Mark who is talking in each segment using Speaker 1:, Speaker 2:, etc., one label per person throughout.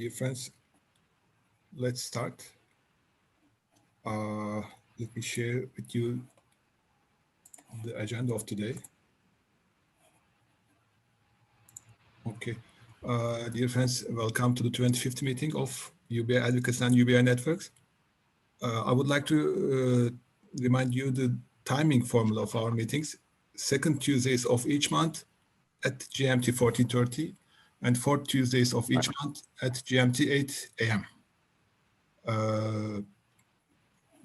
Speaker 1: Dear friends, let's start. Let me share with you the agenda of today. Okay. Dear friends, welcome to the 25th meeting of UBI Advocacy and UBI Networks. I would like to remind you the timing formula of our meetings. Second Tuesdays of each month at GMT 14:30 and fourth Tuesdays of each month at GMT 8 a.m.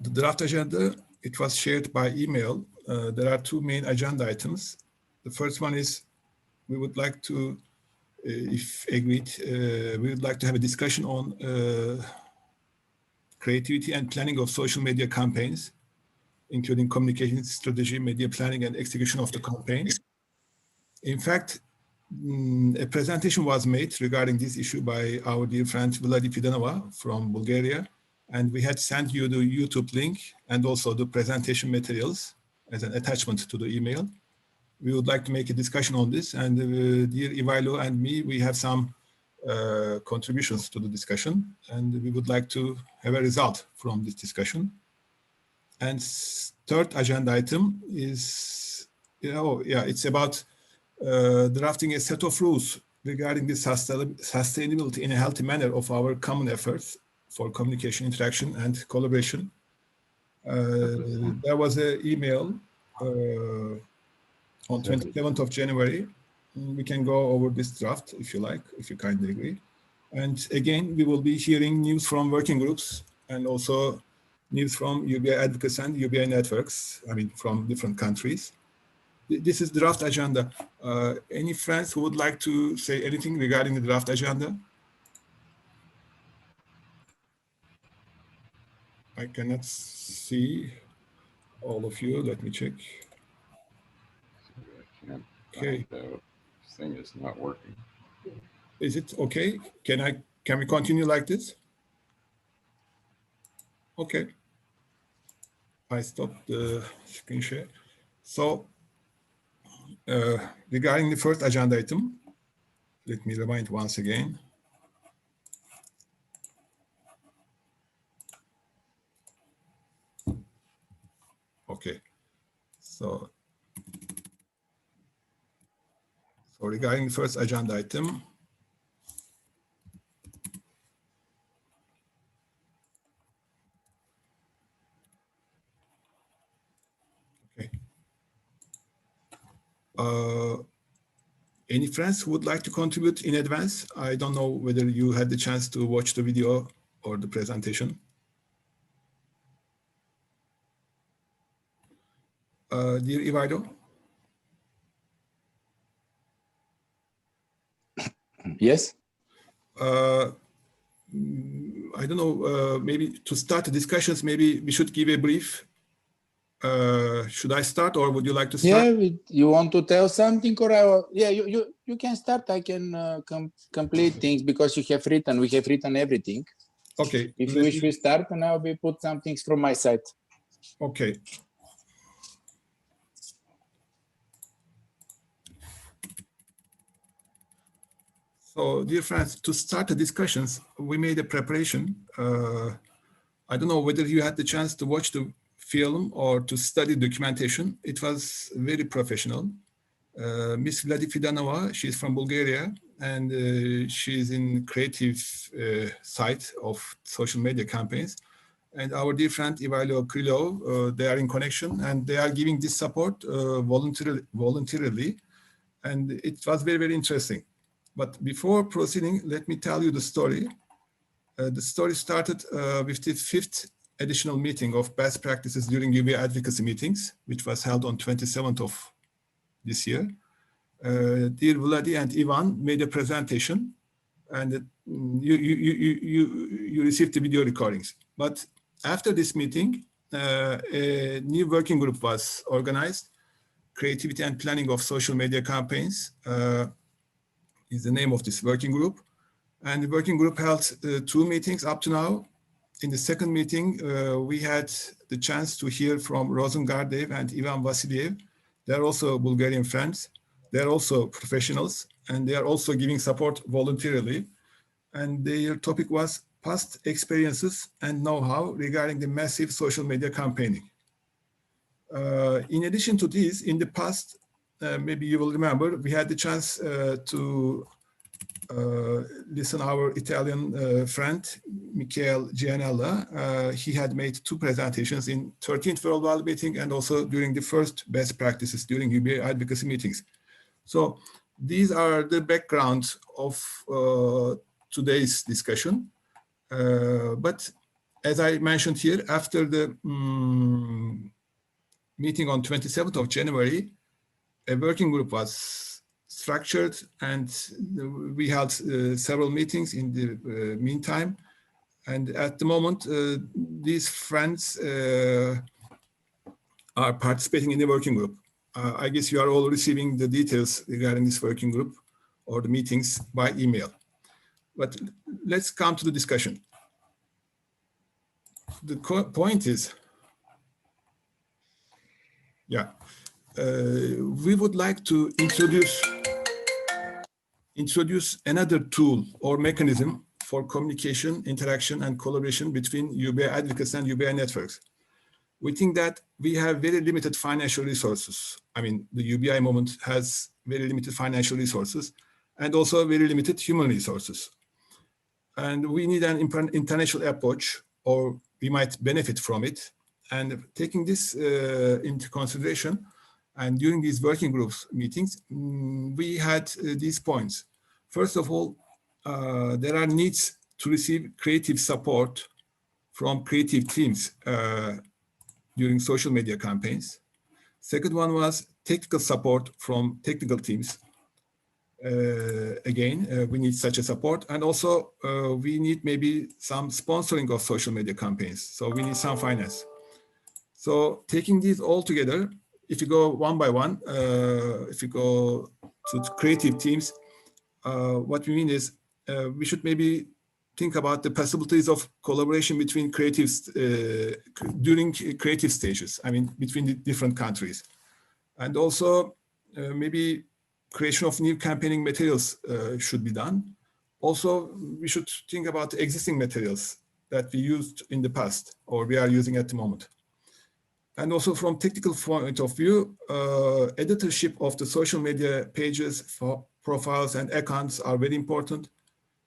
Speaker 1: The draft agenda, it was shared by email. There are two main agenda items. The first one is we would like to, if agreed, we would like to have a discussion on creativity and planning of social media campaigns, including communication strategy, media planning, and execution of the campaign. In fact, a presentation was made regarding this issue by our dear friend Vladi Fidanova from Bulgaria. And we had sent you the YouTube link and also the presentation materials as an attachment to the email. We would like to make a discussion on this. And dear Ivailo and me, we have some contributions to the discussion. And we would like to have a result from this discussion. And third agenda item is, it's about drafting a set of rules regarding the sustainability in a healthy manner of our common efforts for communication, interaction, and collaboration. There was an email on 27th of January. We can go over this draft if you like, if you kindly agree. And again, we will be hearing news from working groups and also news from UBI Advocacy and UBI Networks, from different countries. This is the draft agenda. Any friends who would like to say anything regarding the draft agenda? I cannot see all of you. Let me check. Okay.
Speaker 2: The thing is not working.
Speaker 1: Is it okay? Can we continue like this? Okay. I stopped the screen share. So regarding the first agenda item, let me remind once again. Okay, so regarding the first agenda item, okay. Any friends who would like to contribute in advance? I don't know whether you had the chance to watch the video or the presentation. Dear Ivailo?
Speaker 3: Yes.
Speaker 1: I don't know, maybe to start the discussions, maybe we should give a brief. Should I start or would you like to start?
Speaker 3: Yeah, you want to tell something or you can start. I can complete things because we have written everything.
Speaker 1: Okay.
Speaker 3: If you wish we start, and I'll be put some things from my side.
Speaker 1: Okay. So, dear friends, to start the discussions, we made a preparation. I don't know whether you had the chance to watch the film or to study documentation. It was very professional. Miss Vladi Fidanova, she's from Bulgaria, and she's in creative side of social media campaigns. And our dear friend Ivailo Krylov, they are in connection and they are giving this support voluntarily. And it was very, very interesting. But before proceeding, let me tell you the story. The story started with the 5th additional meeting of best practices during UBI advocacy meetings, which was held on 27th of this year. Dear Vladi and Ivan made a presentation, and you received the video recordings. But after this meeting, a new working group was organized. Creativity and Planning of Social Media Campaigns is the name of this working group. And the working group held 2 meetings up to now. In the second meeting, we had the chance to hear from Rosen Gardev and Ivan Vasiliev. They're also Bulgarian friends. They're also professionals, and they are also giving support voluntarily. and their topic was past experiences and know-how regarding the massive social media campaigning. In addition to this, in the past, maybe you will remember, we had the chance to listen our Italian friend, Michael Gianella. He had made 2 presentations in 13th World Wide Meeting and also during the first best practices during UBI advocacy meetings. So these are the background of today's discussion. But as I mentioned here, after the meeting on 27th of January, a working group was structured and we held several meetings in the meantime. And at the moment, these friends are participating in the working group. I guess you are all receiving the details regarding this working group or the meetings by email. But let's come to the discussion. The point is, we would like to introduce another tool or mechanism for communication, interaction, and collaboration between UBI advocates and UBI networks. We think that we have very limited financial resources. I mean, the UBI movement has very limited financial resources and also very limited human resources. And we need an international approach, or we might benefit from it. And taking this into consideration, and during these working groups meetings, we had these points. First of all, there are needs to receive creative support from creative teams during social media campaigns. Second one was technical support from technical teams. Again, we need such a support. And also we need maybe some sponsoring of social media campaigns. So we need some finance. So taking these all together, if you go one by one, if you go to creative teams, what we mean is we should maybe think about the possibilities of collaboration between creatives during creative stages, I mean, between the different countries. And also maybe creation of new campaigning materials should be done. Also, we should think about existing materials that we used in the past or we are using at the moment. And also from technical point of view, editorship of the social media pages, for profiles and accounts are very important.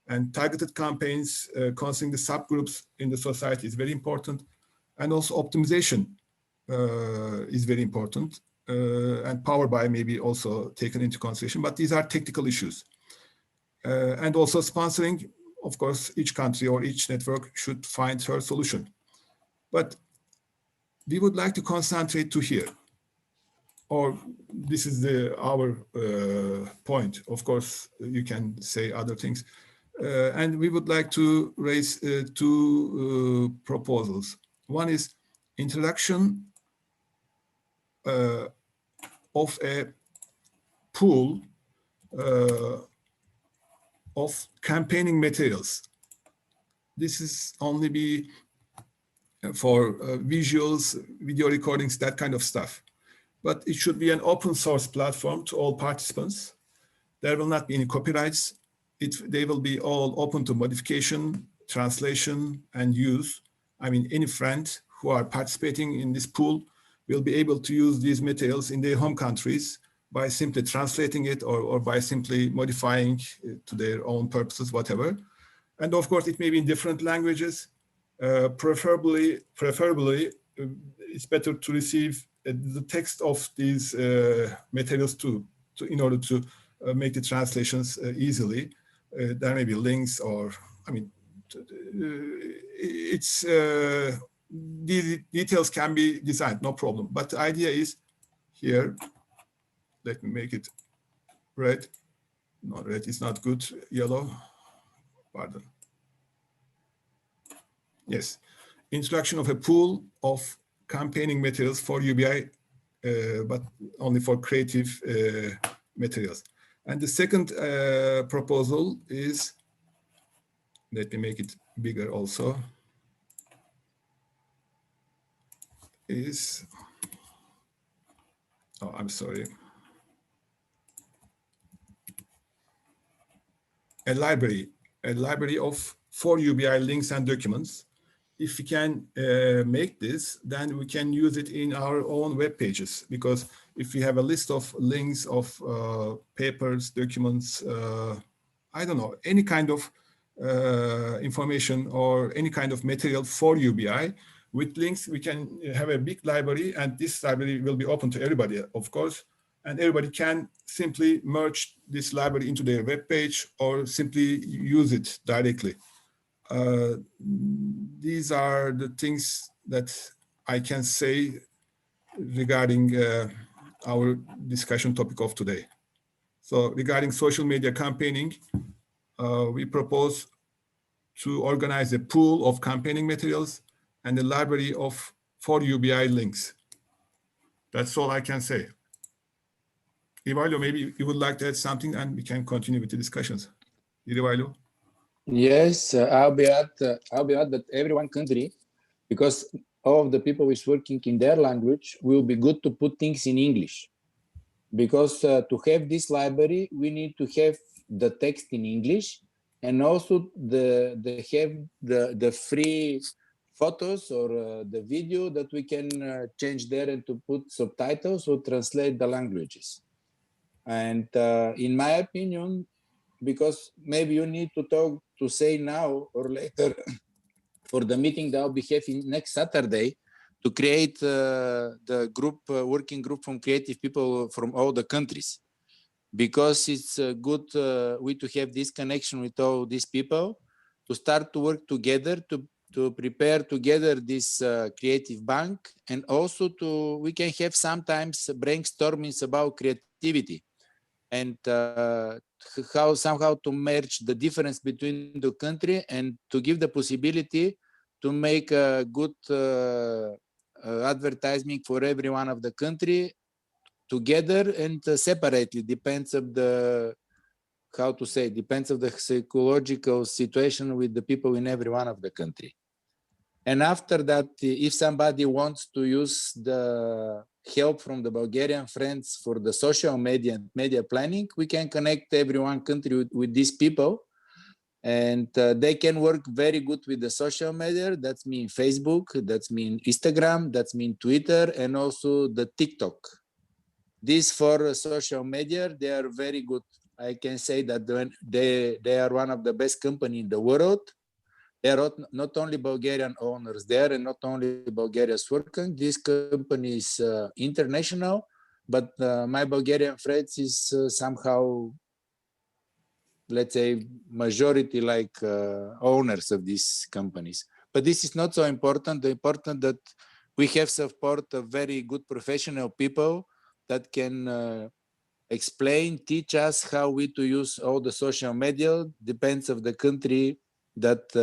Speaker 1: And targeted campaigns concerning the subgroups in the society is very important. And also optimization is very important. And power buy may be also taken into consideration, but these are technical issues. And also sponsoring, of course, each country or each network should find her solution. But we would like to concentrate to here, or this is our point. Of course, you can say other things. And we would like to raise 2 proposals. One is introduction of a pool of campaigning materials. This is only be for visuals, video recordings, that kind of stuff. But it should be an open source platform to all participants. There will not be any copyrights. They will be all open to modification, translation, and use. I mean, any friend who are participating in this pool will be able to use these materials in their home countries by simply translating it or by simply modifying it to their own purposes, whatever. And of course, it may be in different languages. Preferably, it's better to receive the text of these materials too, in order to make the translations easily. There may be links or, I mean, it's these details can be designed, no problem. But the idea is here, let me make it red. No, red is not good, yellow, pardon. Yes, introduction of a pool of campaigning materials for UBI, but only for creative materials. And the second proposal is, let me make it bigger also, is, oh, I'm sorry. A library a library of 4 UBI links and documents. If we can make this, then we can use it in our own web pages, because if we have a list of links of papers, documents, I don't know, any kind of information or any kind of material for UBI, with links, we can have a big library, and this library will be open to everybody, of course, and everybody can simply merge this library into their web page or simply use it directly. These are the things that I can say regarding our discussion topic of today. So regarding social media campaigning, we propose to organize a pool of campaigning materials and a library of 4 UBI links. That's all I can say. Ivailo, maybe you would like to add something and we can continue with the discussions. Ivailo?
Speaker 3: Yes, I'll be at that every one country, because all of the people is working in their language, will be good to put things in English. Because to have this library, we need to have the text in English, and also the free photos or the video that we can change there and to put subtitles or translate the languages. And in my opinion, because maybe you need to say now or later for the meeting that I'll be having next Saturday, to create the group, working group from creative people from all the countries, because it's a good way to have this connection with all these people, to start to work together, to prepare together this creative bank, and also we can have sometimes brainstormings about creativity, and somehow to merge the difference between the country, and to give the possibility to make a good advertising for every one of the country together and separately, depends of the, how to say, depends of the psychological situation with the people in every one of the country. And after that, if somebody wants to use the help from the Bulgarian friends for the social media and media planning, we can connect every one country with these people, and they can work very good with the social media. That's mean Facebook, that's mean Instagram, that's mean Twitter, and also the TikTok. These four social media, they are very good. I can say that they are one of the best company in the world. There are not only Bulgarian owners there, and not only Bulgarians working. This company is international, but my Bulgarian friends is somehow, let's say, majority like owners of these companies. But this is not so important. The important that we have support of very good professional people that can explain, teach us how we to use all the social media. Depends of the country that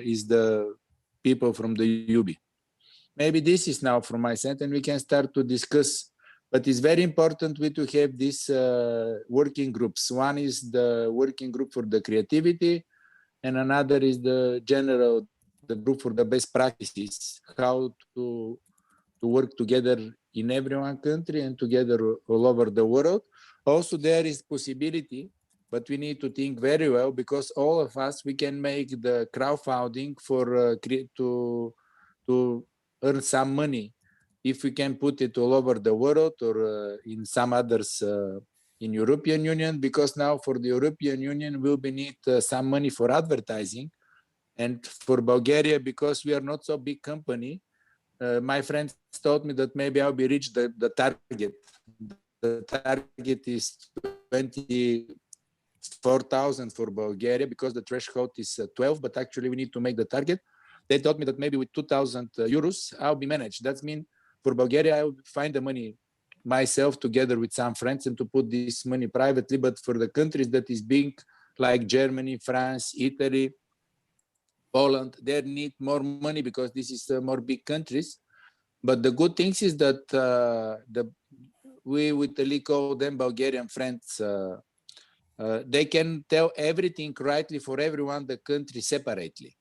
Speaker 3: is the people from the UBI. Maybe this is now from my side, and we can start to discuss. But it's very important to have these working groups. One is the working group for the creativity, and another is the general, the group for the best practices, how to work together in every one country and together all over the world. Also, there is possibility, but we need to think very well, because all of us, we can make the crowdfunding for to earn some money, if we can put it all over the world or in some others in European Union, because now for the European Union will be need some money for advertising, and for Bulgaria, because we are not so big company. My friends told me that maybe I'll be reach the target. The target is 24,000 for Bulgaria, because the threshold is 12, but actually we need to make the target. They told me that maybe with 2,000 euros, I'll be managed. That means for Bulgaria, I'll find the money myself together with some friends and to put this money privately. But for the countries that is big, like Germany, France, Italy, Poland, they need more money, because this is more big countries. But the good thing is that we with the call them Bulgarian friends, they can tell everything rightly for everyone, the country separately.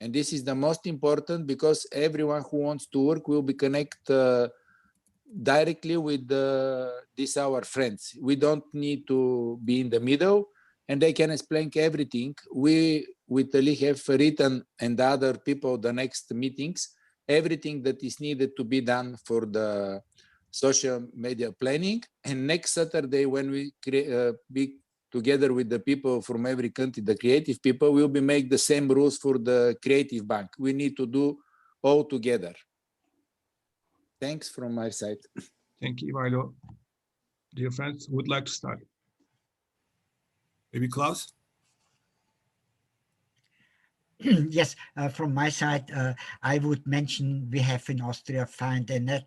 Speaker 3: And this is the most important, because everyone who wants to work will be connected directly with these our friends. We don't need to be in the middle, and they can explain everything. We with Ali have written and other people the next meetings, everything that is needed to be done for the social media planning. And next Saturday, when we be together with the people from every country, the creative people, will be make the same rules for the creative bank. We need to do all together. Thanks from my side.
Speaker 1: Thank you, Ivailo. Dear friends, who would like to start? Maybe Klaus?
Speaker 4: Yes, from my side, I would mention we have in Austria found a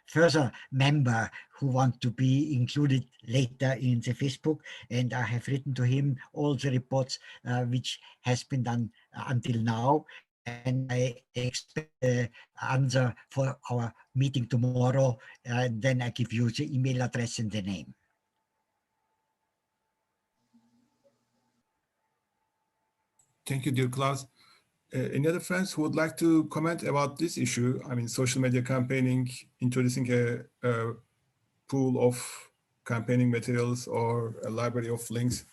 Speaker 4: further member who want to be included later in the Facebook, and I have written to him all the reports which has been done until now, and I expect the answer for our meeting tomorrow, and then I give you the email address and the name.
Speaker 1: Thank you, dear Klaus. Any other friends who would like to comment about this issue? I mean, social media campaigning, introducing a pool of campaigning materials or a library of links.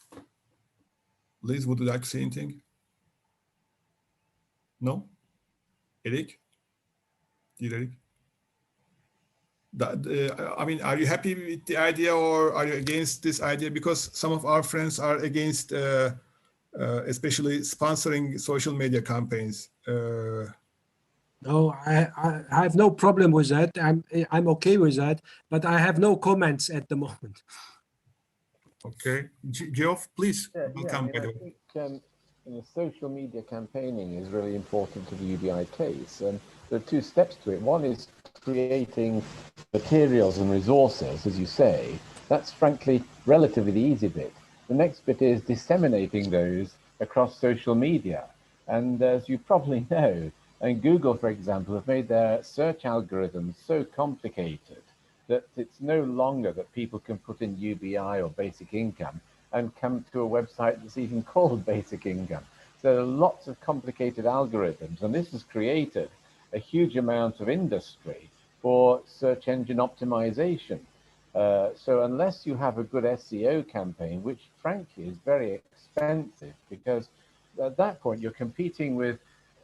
Speaker 1: Liz, would you like to say anything? No? Eric? Dear Eric? I mean, are you happy with the idea or are you against this idea? Because some of our friends are against especially sponsoring social media campaigns.
Speaker 5: No, I have no problem with that. I'm okay with that, but I have no comments at the moment.
Speaker 1: Okay, Geoff, please welcome.
Speaker 2: I think social media campaigning is really important to the UBI case, and there are two steps to it. One is creating materials and resources, as you say. That's frankly relatively the easy bit. The next bit is disseminating those across social media. And as you probably know, and Google, for example, have made their search algorithms so complicated that it's no longer that people can put in UBI or basic income and come to a website that's even called basic income. So there are lots of complicated algorithms, and this has created a huge amount of industry for search engine optimization. So unless you have a good SEO campaign, which frankly is very expensive, because at that point you're competing with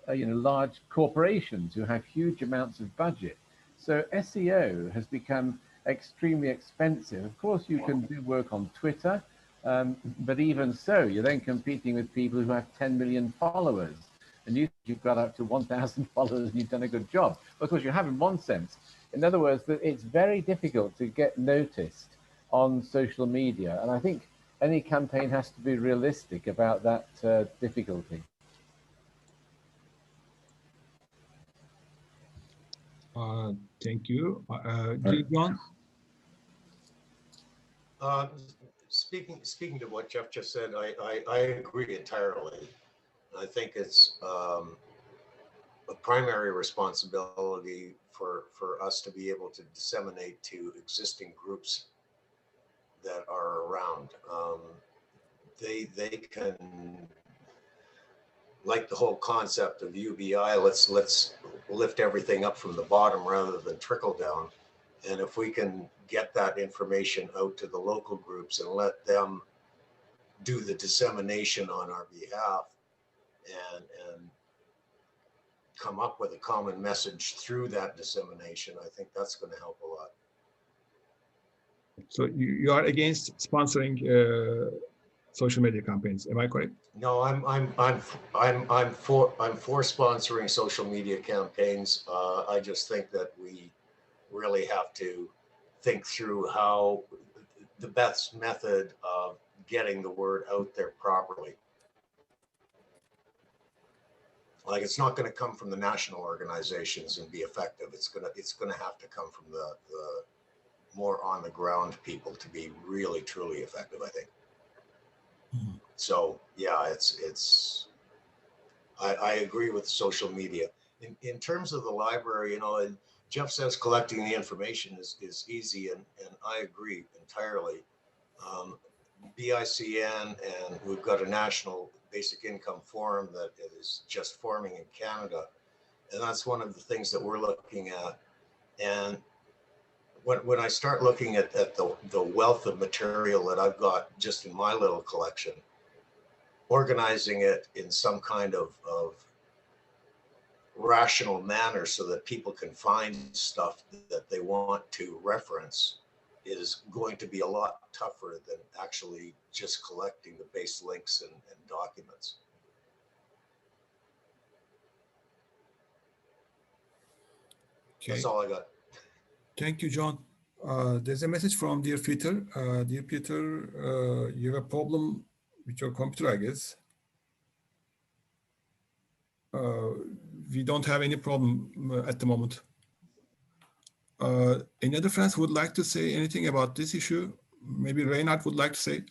Speaker 2: large corporations who have huge amounts of budget. So SEO has become extremely expensive. Of course, you can do work on Twitter, but even so, you're then competing with people who have 10 million followers, and you've got up to 1,000 followers and you've done a good job. Of course, you have in one sense. In other words, that it's very difficult to get noticed on social media, and I think any campaign has to be realistic about that difficulty.
Speaker 1: Thank you. John?
Speaker 6: Speaking to what Jeff just said, I agree entirely. I think it's a primary responsibility for us to be able to disseminate to existing groups that are around. They can, like the whole concept of UBI, let's lift everything up from the bottom rather than trickle down. And if we can get that information out to the local groups and let them do the dissemination on our behalf and come up with a common message through that dissemination, I think that's going to help a lot.
Speaker 1: So you are against sponsoring social media campaigns, am I correct?
Speaker 6: No, I'm for sponsoring social media campaigns. I just think that we really have to think through how the best method of getting the word out there properly. Like, it's not going to come from the national organizations and be effective. It's gonna have to come from the more on the ground people to be really truly effective, I think. Mm-hmm. So yeah, I agree with social media. In terms of the library, Jeff says collecting the information is easy, and I agree entirely. BICN, and we've got a national basic income forum that is just forming in Canada, and that's one of the things that we're looking at. And when I start looking at the wealth of material that I've got just in my little collection, organizing it in some kind of rational manner so that people can find stuff that they want to reference is going to be a lot tougher than actually just collecting the base links and documents.
Speaker 1: Okay.
Speaker 6: That's all I got.
Speaker 1: Thank you, John. There's a message from Dear Peter. Dear Peter, you have a problem with your computer, I guess. We don't have any problem at the moment. Any other friends who would like to say anything about this issue? Maybe Reinhard would like to say.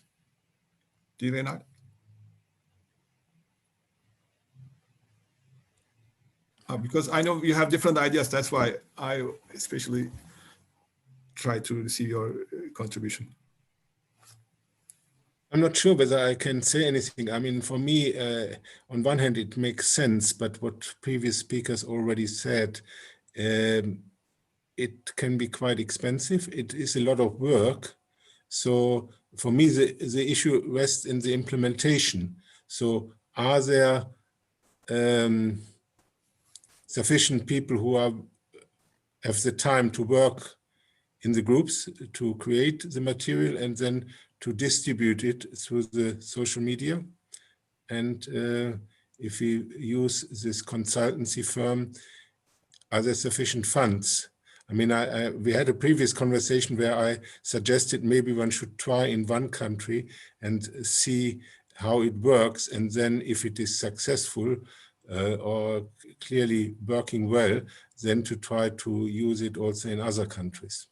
Speaker 1: Dear Reinhard? Because I know you have different ideas. That's why I especially try to receive your contribution.
Speaker 7: I'm not sure whether I can say anything. I mean, for me, on one hand, it makes sense, but what previous speakers already said, it can be quite expensive. It is a lot of work. So for me, the issue rests in the implementation. So are there sufficient people who have the time to work in the groups to create the material and then to distribute it through the social media? And if we use this consultancy firm, are there sufficient funds? I mean, we had a previous conversation where I suggested maybe one should try in one country and see how it works. And then if it is successful or clearly working well, then to try to use it also in other countries.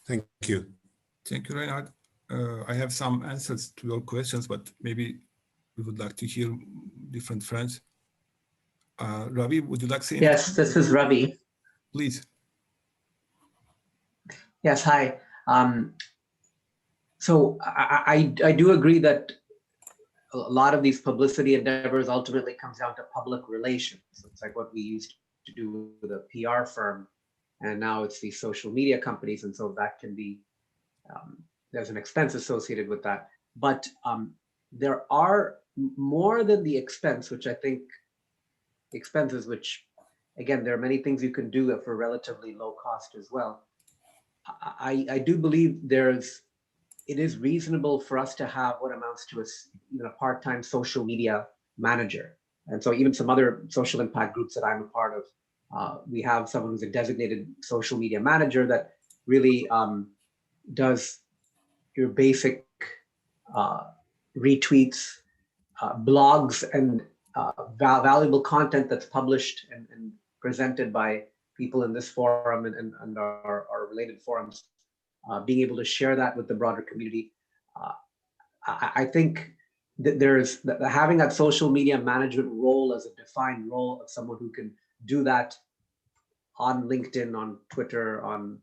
Speaker 7: Thank you.
Speaker 1: Thank you, Reinhard. I have some answers to your questions, but maybe we would like to hear different friends. Ravi, would you like to say anything?
Speaker 8: Yes, this is Ravi.
Speaker 1: Please.
Speaker 8: Yes, hi. So I do agree that a lot of these publicity endeavors ultimately comes down to public relations. It's like what we used to do with a PR firm, and now it's these social media companies, and so that can be, there's an expense associated with that. But there are more than the expense, which I think expenses, which again, there are many things you can do for relatively low cost as well. I do believe it is reasonable for us to have what amounts to a part-time social media manager. And so even some other social impact groups that I'm a part of, we have someone who's a designated social media manager that really does your basic retweets, blogs, and valuable content that's published and presented by people in this forum and our related forums, being able to share that with the broader community. I think that having that social media management role as a defined role of someone who can do that on LinkedIn, on Twitter, on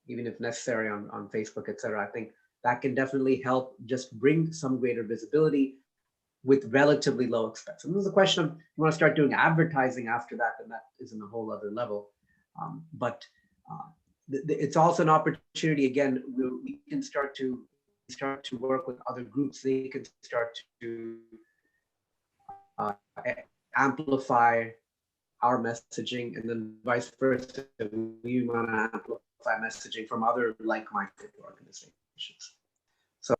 Speaker 8: even if necessary on Facebook, etc. I think that can definitely help just bring some greater visibility with relatively low expense. And this is a question of, you want to start doing advertising after that, then that is in a whole other level. But it's also an opportunity, again, we can start to work with other groups. They can start to amplify our messaging, and then vice versa. We want to amplify messaging from other like-minded organizations. So,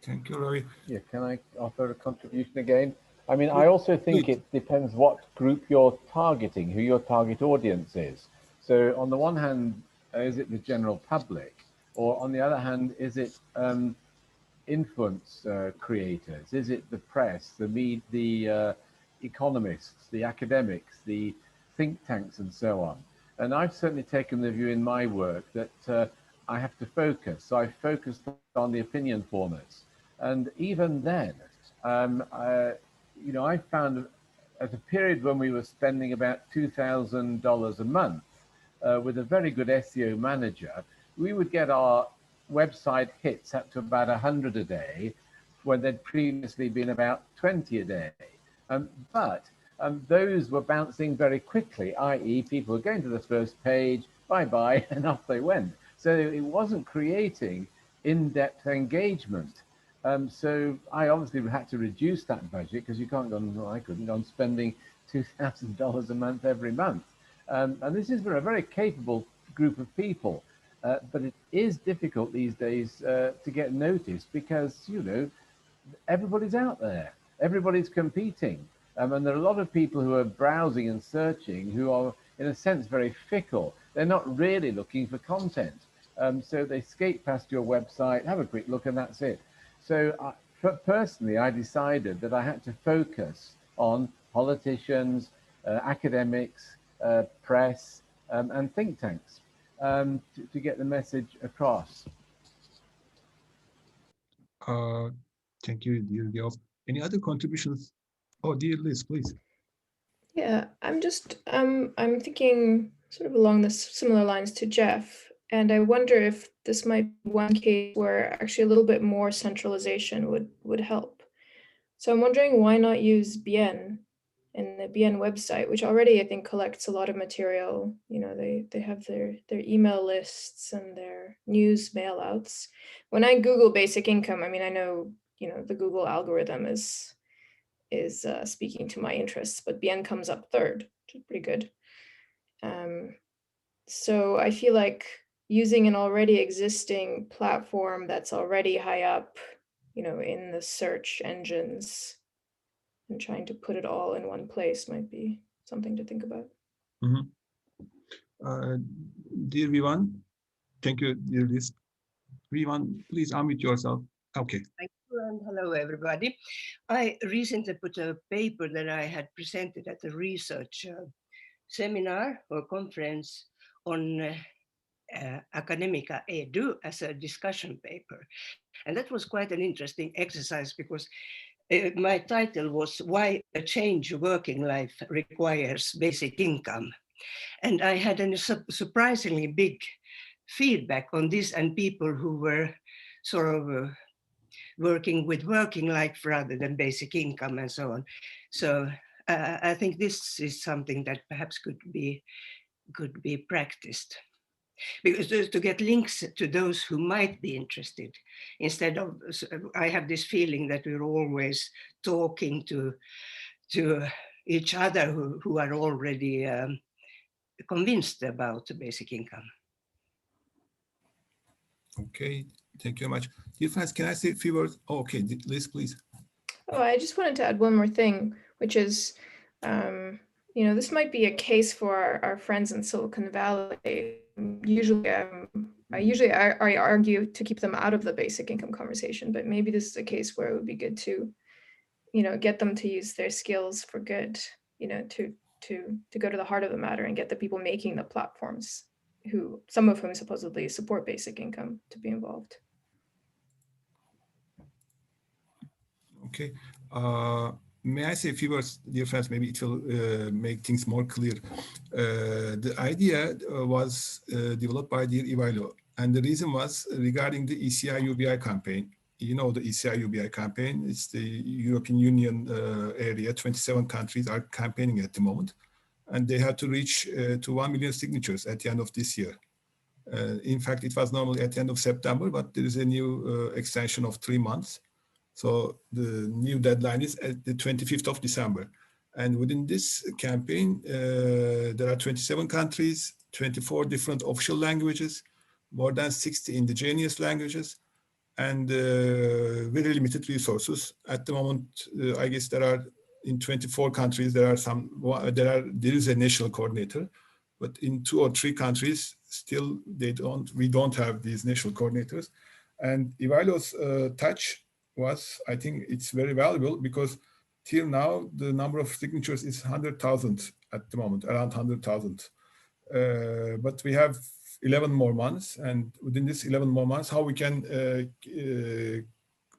Speaker 1: thank you, Ravi.
Speaker 2: Yeah, can I offer a contribution again? I mean, I also think it depends what group you're targeting, who your target audience is. So on the one hand, is it the general public? Or on the other hand, is it influence creators? Is it the press, the economists, the academics, the think tanks, and so on? And I've certainly taken the view in my work that I have to focus. So I focused on the opinion formers. And even then, I found at a period when we were spending about $2,000 a month with a very good SEO manager, we would get our website hits up to about 100 a day, when there'd previously been about 20 a day. But those were bouncing very quickly, i.e. people were going to the first page, bye-bye, and off they went. So it wasn't creating in-depth engagement. So I obviously had to reduce that budget because you can't go on, well, I couldn't go on spending $2,000 a month every month. And this is for a very capable group of people. But it is difficult these days to get noticed because, you know, everybody's out there, everybody's competing. And there are a lot of people who are browsing and searching who are, in a sense, very fickle. They're not really looking for content. So they skate past your website, have a quick look, and that's it. So personally, I decided that I had to focus on politicians, academics, press, and think tanks to get the message across.
Speaker 1: Thank you, dear Geoff. Any other contributions? Oh, dear Liz, please.
Speaker 9: Yeah, I'm thinking sort of along the similar lines to Jeff, and I wonder if this might be one case where actually a little bit more centralization would help. So I'm wondering why not use BN and the BN website, which already I think collects a lot of material. You know, they have their email lists and their news mail outs. When I Google basic income, I mean, I know, you know, the Google algorithm is speaking to my interests, but BN comes up third, which is pretty good. So I feel like using an already existing platform that's already high up, you know, in the search engines and trying to put it all in one place might be something to think about.
Speaker 1: Dear Vivan, thank you, dear Liz. Vivan, please unmute yourself. Okay.
Speaker 10: Thank you and hello everybody. I recently put a paper that I had presented at a research seminar or conference on Academica Edu as a discussion paper. And that was quite an interesting exercise because my title was Why a Change Working Life Requires Basic Income. And I had a surprisingly big feedback on this, and people who were sort of working with working life rather than basic income and so on. So I think this is something that perhaps could be practiced, because to get links to those who might be interested, instead of, I have this feeling that we're always talking to each other who are already convinced about the basic income.
Speaker 1: Okay, thank you very much. Dear friends, can I say a few words? Oh, okay, Liz, please.
Speaker 9: Oh, I just wanted to add one more thing, which is, you know, this might be a case for our friends in Silicon Valley. Usually, I argue to keep them out of the basic income conversation, but maybe this is a case where it would be good to, you know, get them to use their skills for good, you know, to go to the heart of the matter and get the people making the platforms, some of whom supposedly support basic income, to be involved.
Speaker 1: Okay. May I say a few words, dear friends? Maybe it will make things more clear. The idea was developed by dear Ivailo, and the reason was regarding the ECI UBI campaign. You know the ECI UBI campaign. It's the European Union area. 27 countries are campaigning at the moment, and they had to reach to 1 million signatures at the end of this year. In fact, it was normally at the end of September, but there is a new extension of 3 months. So the new deadline is at the 25th of December. And within this campaign, there are 27 countries, 24 different official languages, more than 60 indigenous languages, and very limited resources. At the moment, I guess there are, in 24 countries, there is a national coordinator, but in 2 or 3 countries, still we don't have these national coordinators. And Ivailo's touch was, I think it's very valuable, because till now the number of signatures is 100,000 at the moment, around 100,000. But we have 11 more months, and within this 11 more months, how we can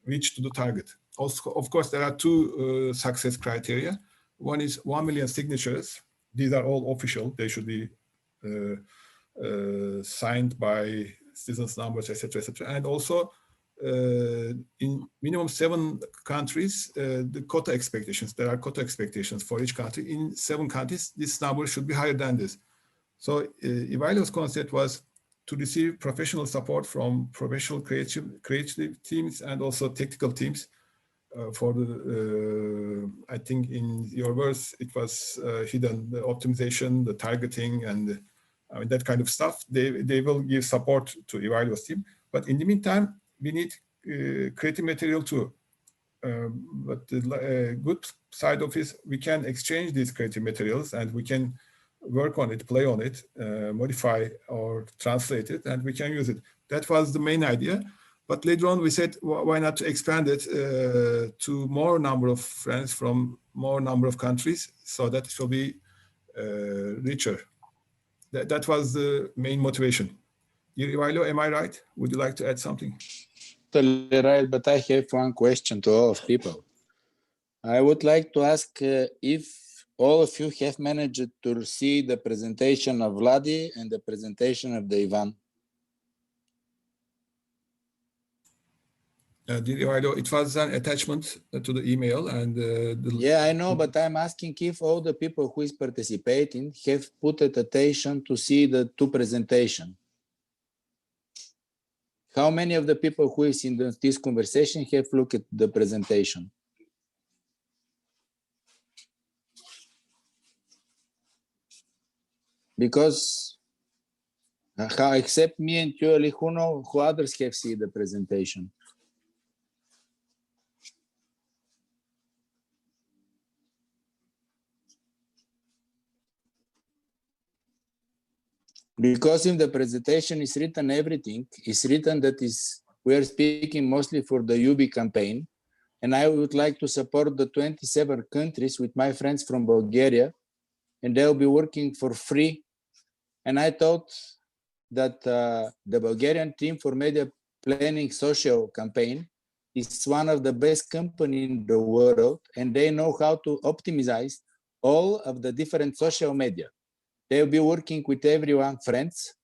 Speaker 1: reach to the target. Also, of course, there are 2 success criteria. One is 1 million signatures. These are all official. They should be signed by citizens' numbers, etc., etc. And also, in minimum 7 countries, the quota expectations, there are quota expectations for each country. In 7 countries, this number should be higher than this. So Ivailo's concept was to receive professional support from professional creative teams and also technical teams for the, I think in your words, it was hidden, the optimization, the targeting, and I mean, that kind of stuff. They will give support to Evaluo's team. But in the meantime, we need creative material too. But the good side of it, we can exchange these creative materials and we can work on it, play on it, modify or translate it, and we can use it. That was the main idea. But later on, we said, why not expand it to more number of friends from more number of countries so that it will be richer. That was the main motivation. Ivailo, am I right? Would you like to add something?
Speaker 3: Totally right, but I have one question to all of people. I would like to ask if all of you have managed to see the presentation of Vladi and the presentation of the Ivan.
Speaker 1: It was an attachment to the email and
Speaker 3: yeah, I know, but I'm asking if all the people who is participating have put attention to see the two presentation. How many of the people who is in this conversation have looked at the presentation? Because except me and you, who others have seen the presentation? Because in the presentation is written everything, is written that we are speaking mostly for the UBI campaign, and I would like to support the 27 countries with my friends from Bulgaria, and they'll be working for free. And I thought that the Bulgarian team for media planning social campaign is one of the best companies in the world, and they know how to optimize all of the different social media. They'll be working with everyone, friends,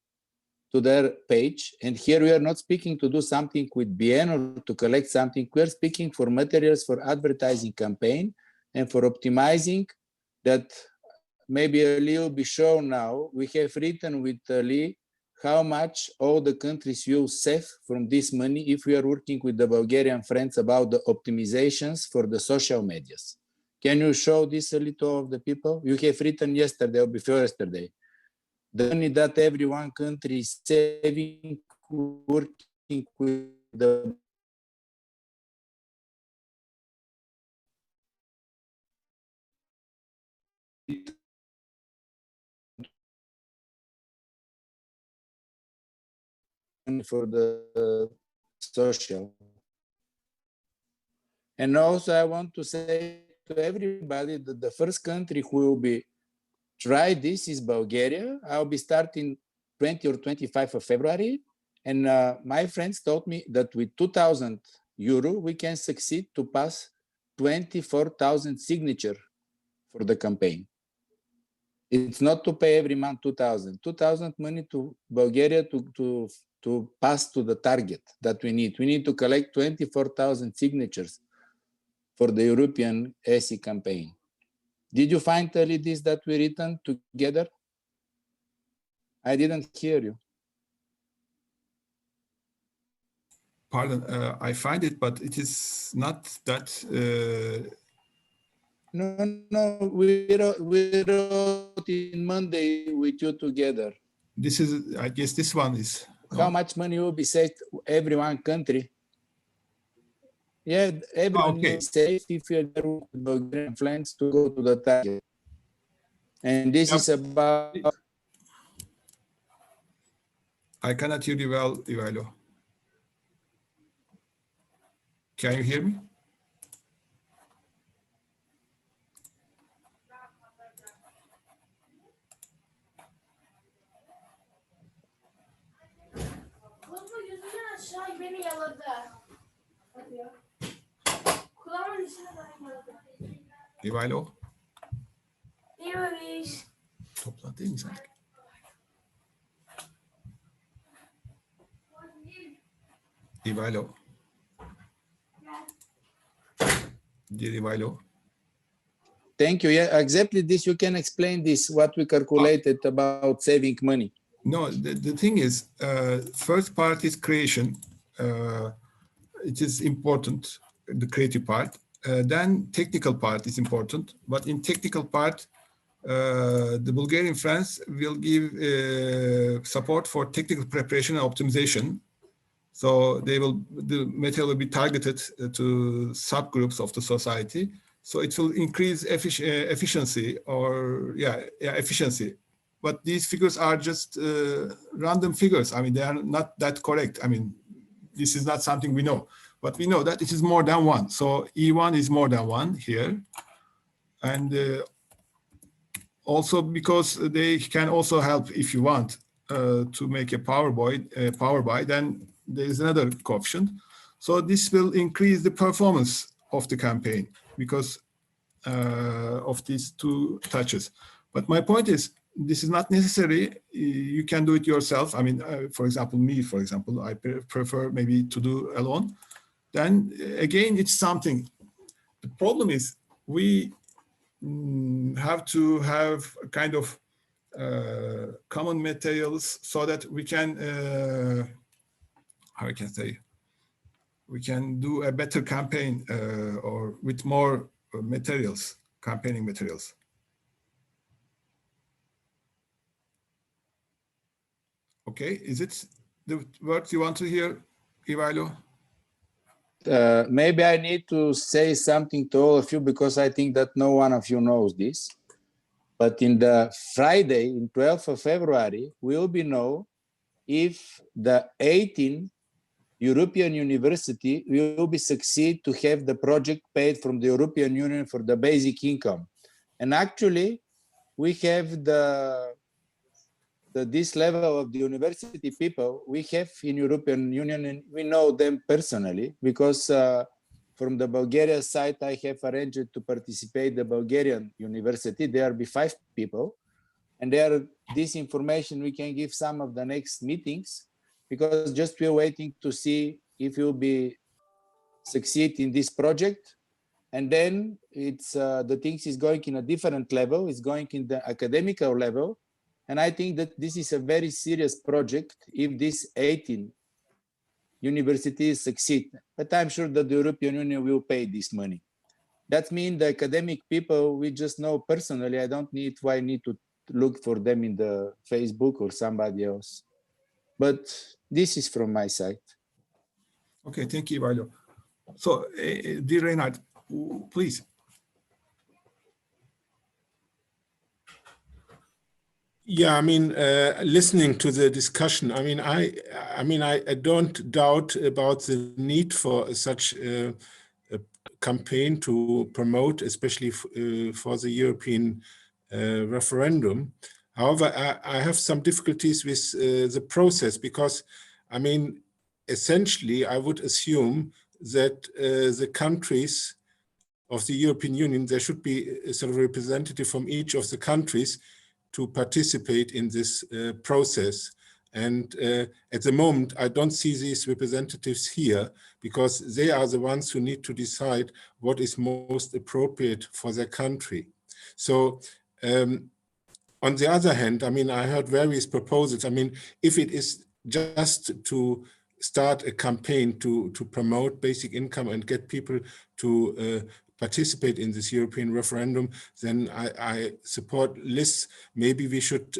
Speaker 3: to their page. And here we are not speaking to do something with BN or to collect something. We're speaking for materials for advertising campaign and for optimizing that. Maybe Lee will be shown now. We have written with Lee how much all the countries will save from this money if we are working with the Bulgarian friends about the optimizations for the social medias. Can you show this a little of the people? You have written yesterday or before yesterday. The money that every one country is saving working with the for the social. And also I want to say to everybody that the first country who will be try this is Bulgaria. I'll be starting 20 or 25 of February. And my friends told me that with 2,000 euro, we can succeed to pass 24,000 signature for the campaign. It's not to pay every month 2,000. 2,000 money to Bulgaria to pass to the target that we need. We need to collect 24,000 signatures for the European ESI campaign. Did you find this that we written together? I didn't hear you.
Speaker 1: Pardon, I find it, but it is not that.
Speaker 3: No, we wrote in Monday with you together.
Speaker 1: This is, I guess this one is.
Speaker 3: How much money will be saved every one country? Yeah, everyone will save if you're there with Bulgarian friends to go to the target. And this is about.
Speaker 1: I cannot hear you well, Ivailo. Can you hear me? Ivailo? Toplantı değil mi sen? Ivailo? Dear Ivailo?
Speaker 3: Thank you. Yeah, exactly this. You can explain this, what we calculated about saving money.
Speaker 1: No, the thing is, first part is creation. It is important, the creative part. Then technical part is important. But in technical part, the Bulgarian friends will give support for technical preparation and optimization. So the material will be targeted to subgroups of the society. So it will increase efficiency efficiency. But these figures are just random figures. I mean, they are not that correct. I mean, this is not something we know, but we know that it is more than one. So E1 is more than one here. And also because they can also help if you want to make a power by, then there is another coefficient. So this will increase the performance of the campaign because of these two touches. But my point is, this is not necessary. You can do it yourself. I mean, for example, I prefer maybe to do alone. Then again, it's something. The problem is we have to have a kind of common materials so that we can, how I can say, we can do a better campaign or with more materials, campaigning materials. Okay, is it the words you want to hear, Ivailo?
Speaker 3: Maybe I need to say something to all of you because I think that no one of you knows this. But in the Friday, in 12th of February, we will be know if the 18 European university will be succeed to have the project paid from the European Union for the basic income. And actually, we have this level of the university people we have in European Union, and we know them personally because from the Bulgaria side, I have arranged to participate the Bulgarian university. There will be 5 people, and this information we can give some of the next meetings because just we're waiting to see if you'll be succeed in this project. And then it's the things is going in a different level, it's going in the academical level. And I think that this is a very serious project if these 18 universities succeed. But I'm sure that the European Union will pay this money. That means the academic people we just know personally. I don't need to look for them in the Facebook or somebody else. But this is from my side.
Speaker 1: Okay, thank you, Ivailo. So, dear Reinhard, please.
Speaker 7: Yeah, I mean, listening to the discussion, I mean, I don't doubt about the need for such a campaign to promote, especially for the European referendum. However, I have some difficulties with the process because, I mean, essentially, I would assume that the countries of the European Union, there should be a sort of representative from each of the countries to participate in this process. And at the moment, I don't see these representatives here because they are the ones who need to decide what is most appropriate for their country. So on the other hand, I mean, I heard various proposals. I mean, if it is just to start a campaign to promote basic income and get people to participate in this European referendum, then I support lists. Maybe we should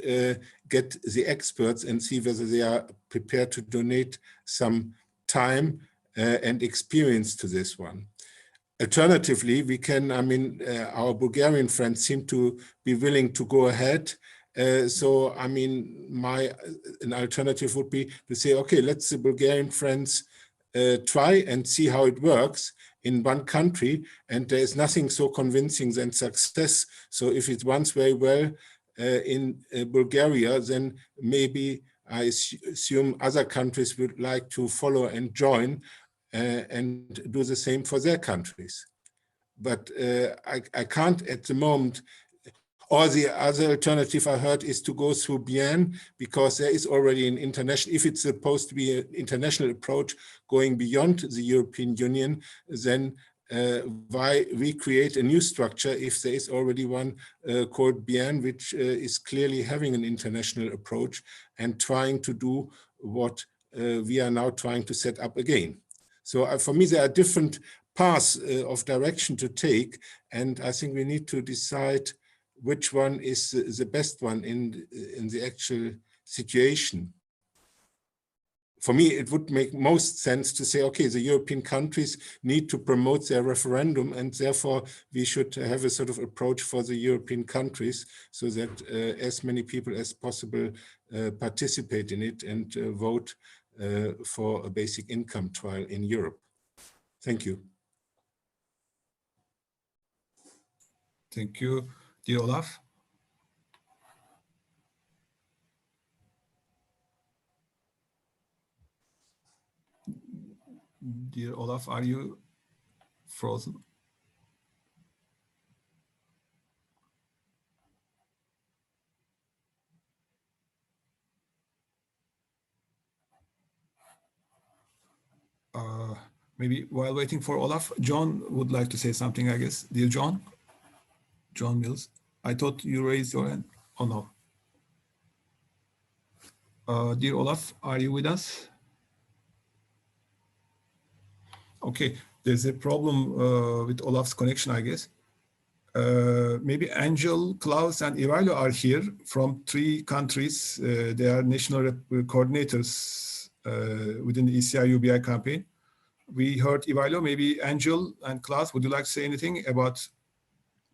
Speaker 7: get the experts and see whether they are prepared to donate some time and experience to this one. Alternatively, we can, I mean, our Bulgarian friends seem to be willing to go ahead. So, I mean, an alternative would be to say, okay, let's the Bulgarian friends try and see how it works in one country, and there is nothing so convincing than success. So if it runs very well in Bulgaria, then maybe I assume other countries would like to follow and join and do the same for their countries. But I can't at the moment. Or the other alternative I heard is to go through BN because there is already an international, if it's supposed to be an international approach going beyond the European Union, then why we create a new structure if there is already one called BN, which is clearly having an international approach and trying to do what we are now trying to set up again. So for me, there are different paths of direction to take, and I think we need to decide which one is the best one in the actual situation. For me, it would make most sense to say, okay, the European countries need to promote their referendum, and therefore we should have a sort of approach for the European countries so that as many people as possible participate in it and vote for a basic income trial in Europe. Thank you.
Speaker 1: Thank you. Dear Olaf. Dear Olaf, are you frozen? Maybe while waiting for Olaf, John would like to say something, I guess. Dear John? John Mills. I thought you raised your hand. Oh, no. Dear Olaf, are you with us? Okay, there's a problem with Olaf's connection, I guess. Maybe Angel, Klaus, and Ivailo are here from 3 countries. They are national coordinators within the ECI UBI campaign. We heard Ivailo, maybe Angel and Klaus, would you like to say anything about?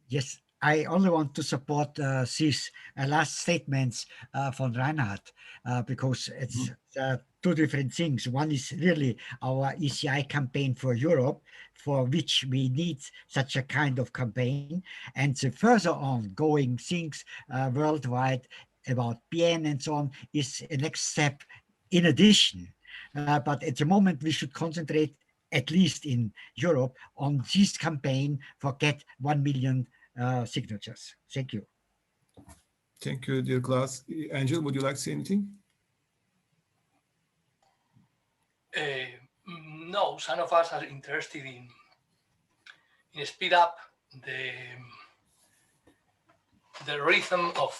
Speaker 4: Yes, I only want to support these last statements from Reinhard because it's 2 different things. One is really our ECI campaign for Europe, for which we need such a kind of campaign, and the further on going things worldwide about PN and so on is a next step in addition. But at the moment we should concentrate, at least in Europe, on this campaign for get 1 million signatures. Thank you.
Speaker 1: Thank you, dear Klaus. Angel, would you like to say anything?
Speaker 11: No, some of us are interested in speed up the rhythm of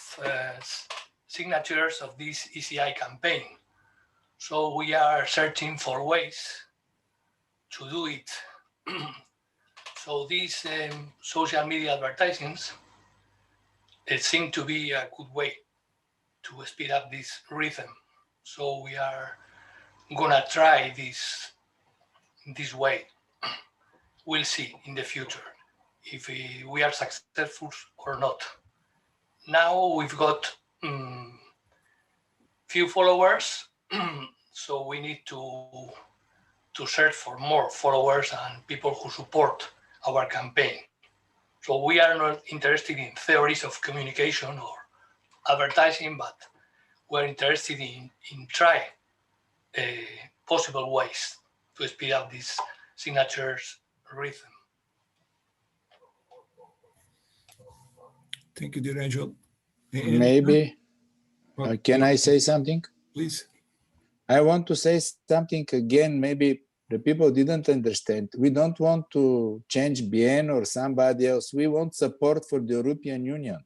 Speaker 11: signatures of this ECI campaign. So we are searching for ways to do it. So these social media advertisements, it seemed to be a good way to speed up this rhythm. So we are gonna try this way. We'll see in the future if we are successful or not. Now we've got few followers, so we need to search for more followers and people who support our campaign. So we are not interested in theories of communication or advertising, but we're interested in try possible ways to speed up this signatures rhythm.
Speaker 1: Thank you, dear Angel.
Speaker 3: Maybe, can I say something?
Speaker 1: Please.
Speaker 3: I want to say something again, maybe the people didn't understand. We don't want to change BN or somebody else. We want support for the European Union.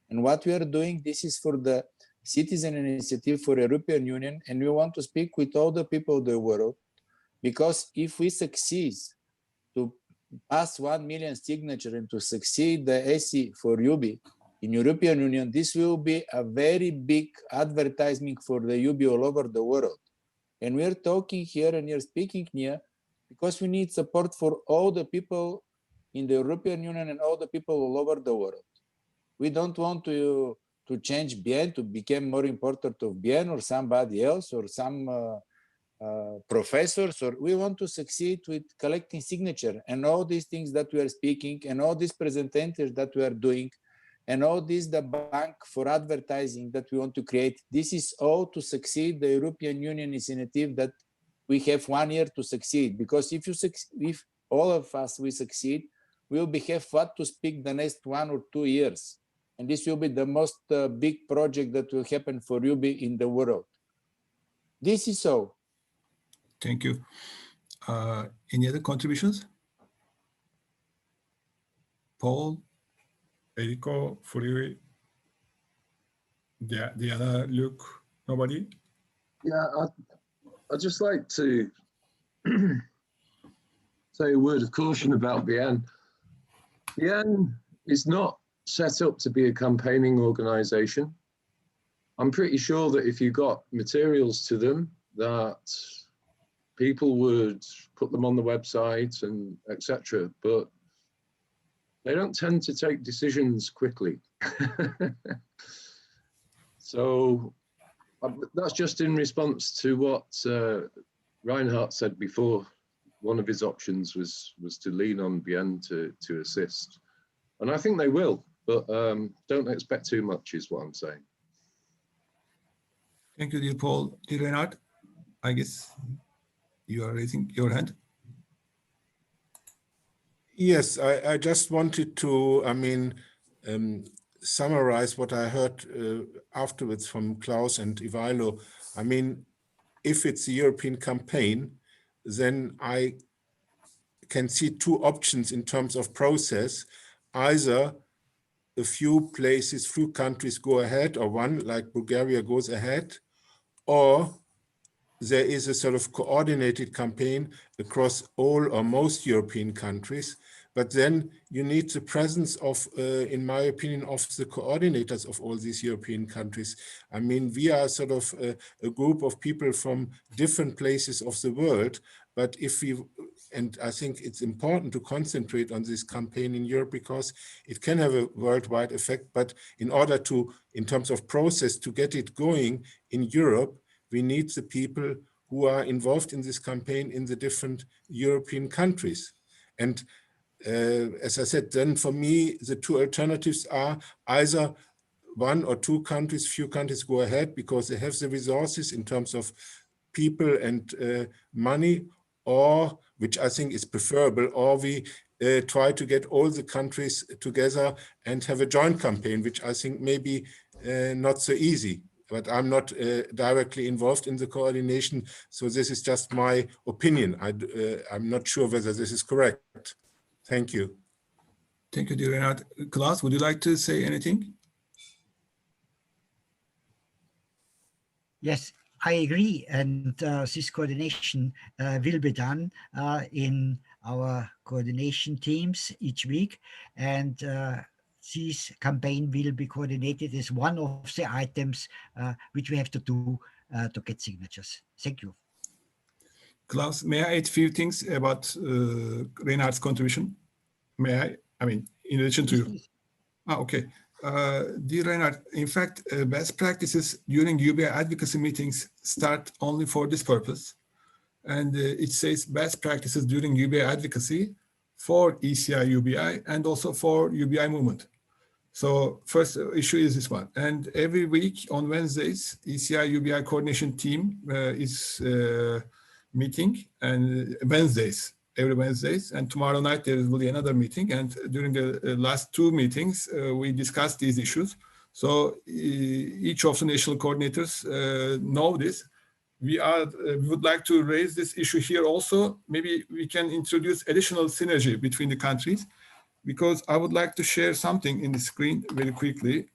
Speaker 3: And what we are doing, this is for the citizen initiative for European Union. And we want to speak with all the people of the world, because if we succeed to pass 1 million signature and to succeed the ESI for UBI in European Union, this will be a very big advertisement for the UBI all over the world. And we're talking here and you're speaking here because we need support for all the people in the European Union and all the people all over the world. We don't want to change BN to become more important of BN or somebody else or some professors, or we want to succeed with collecting signature and all these things that we are speaking and all these presentations that we are doing and all this, the bank for advertising that we want to create. This is all to succeed the European Union initiative that we have 1 year to succeed. Because if all of us we succeed, we'll have what to speak the next 1 or 2 years. And this will be the most big project that will happen for UBI in the world. This is all.
Speaker 1: Thank you. Any other contributions? Paul, Eriko, Furi, Diana, Luke, nobody?
Speaker 12: Yeah, I'd just like to say a word of caution about BN. BN is not set up to be a campaigning organization. I'm pretty sure that if you got materials to them, that people would put them on the website and etc. But they don't tend to take decisions quickly. So that's just in response to what Reinhardt said before. One of his options was to lean on BN to assist. And I think they will, but don't expect too much is what I'm saying.
Speaker 1: Thank you, dear Paul. Dear Reinhardt, I guess you are raising your hand.
Speaker 7: Yes, I just wanted to, summarize what I heard afterwards from Klaus and Ivailo. I mean, if it's a European campaign, then I can see two options in terms of process. Either a few places, few countries go ahead, or one like Bulgaria goes ahead, or there is a sort of coordinated campaign across all or most European countries. But then you need the presence of, in my opinion, of the coordinators of all these European countries. I mean, we are sort of a group of people from different places of the world, but if we, and I think it's important to concentrate on this campaign in Europe because it can have a worldwide effect, but in order to, in terms of process, to get it going in Europe, we need the people who are involved in this campaign in the different European countries. And as I said, then for me, the two alternatives are either one or two countries, few countries go ahead because they have the resources in terms of people and money, or, which I think is preferable, or we try to get all the countries together and have a joint campaign, which I think may be not so easy. But I'm not directly involved in the coordination, so this is just my opinion. I'm not sure whether this is correct. Thank you.
Speaker 1: Thank you, dear Reinhardt. Klaus, would you like to say anything?
Speaker 4: Yes, I agree. And this coordination will be done in our coordination teams each week. And this campaign will be coordinated as one of the items which we have to do to get signatures. Thank you.
Speaker 1: Klaus, may I add a few things about Reinhardt's contribution? May I? I mean, in addition to you. Okay. Dear Reinhardt, in fact, best practices during UBI advocacy meetings start only for this purpose. And it says best practices during UBI advocacy for ECI UBI and also for UBI movement. So first issue is this one. And every week on Wednesdays, ECI UBI coordination team is meeting, and every Wednesdays, and tomorrow night there will be another meeting. And during the last two meetings, we discussed these issues. So each of the national coordinators know this. We would like to raise this issue here also. Maybe we can introduce additional synergy between the countries, because I would like to share something in the screen very quickly.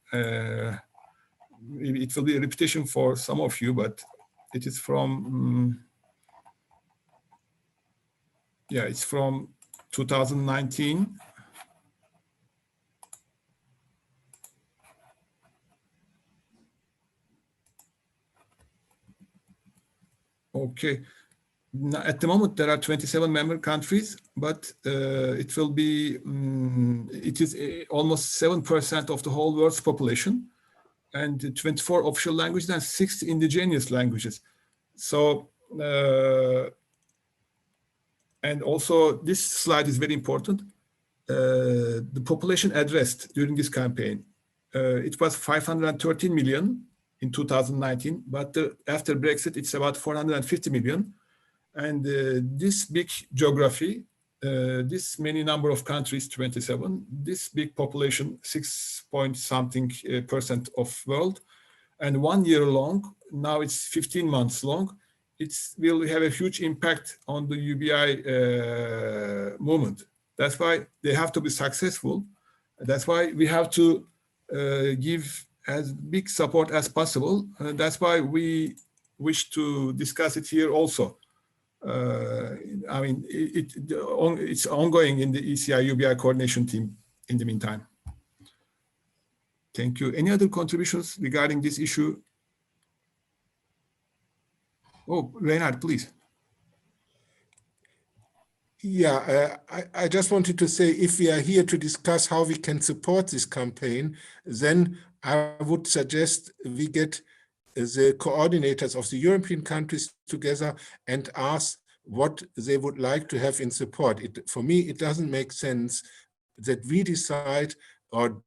Speaker 1: Maybe it will be a repetition for some of you, but it is from, it's from 2019. Okay. Now, at the moment, there are 27 member countries, but it will be, it is almost 7% of the whole world's population, and 24 official languages and 6 indigenous languages. So, and also this slide is very important. The population addressed during this campaign, it was 513 million in 2019, but after Brexit, it's about 450 million. And this big geography, this many number of countries, 27, this big population, 6 point something % of world, and 1 year long, now it's 15 months long, it will have a huge impact on the UBI movement. That's why they have to be successful. That's why we have to give as big support as possible. That's why we wish to discuss it here also. I mean, it's ongoing in the ECI UBI coordination team in the meantime. Thank you. Any other contributions regarding this issue? Oh, Reinhard, please.
Speaker 7: Yeah, I just wanted to say, if we are here to discuss how we can support this campaign, then I would suggest we get the coordinators of the European countries together and ask what they would like to have in support. For me, it doesn't make sense that we decide or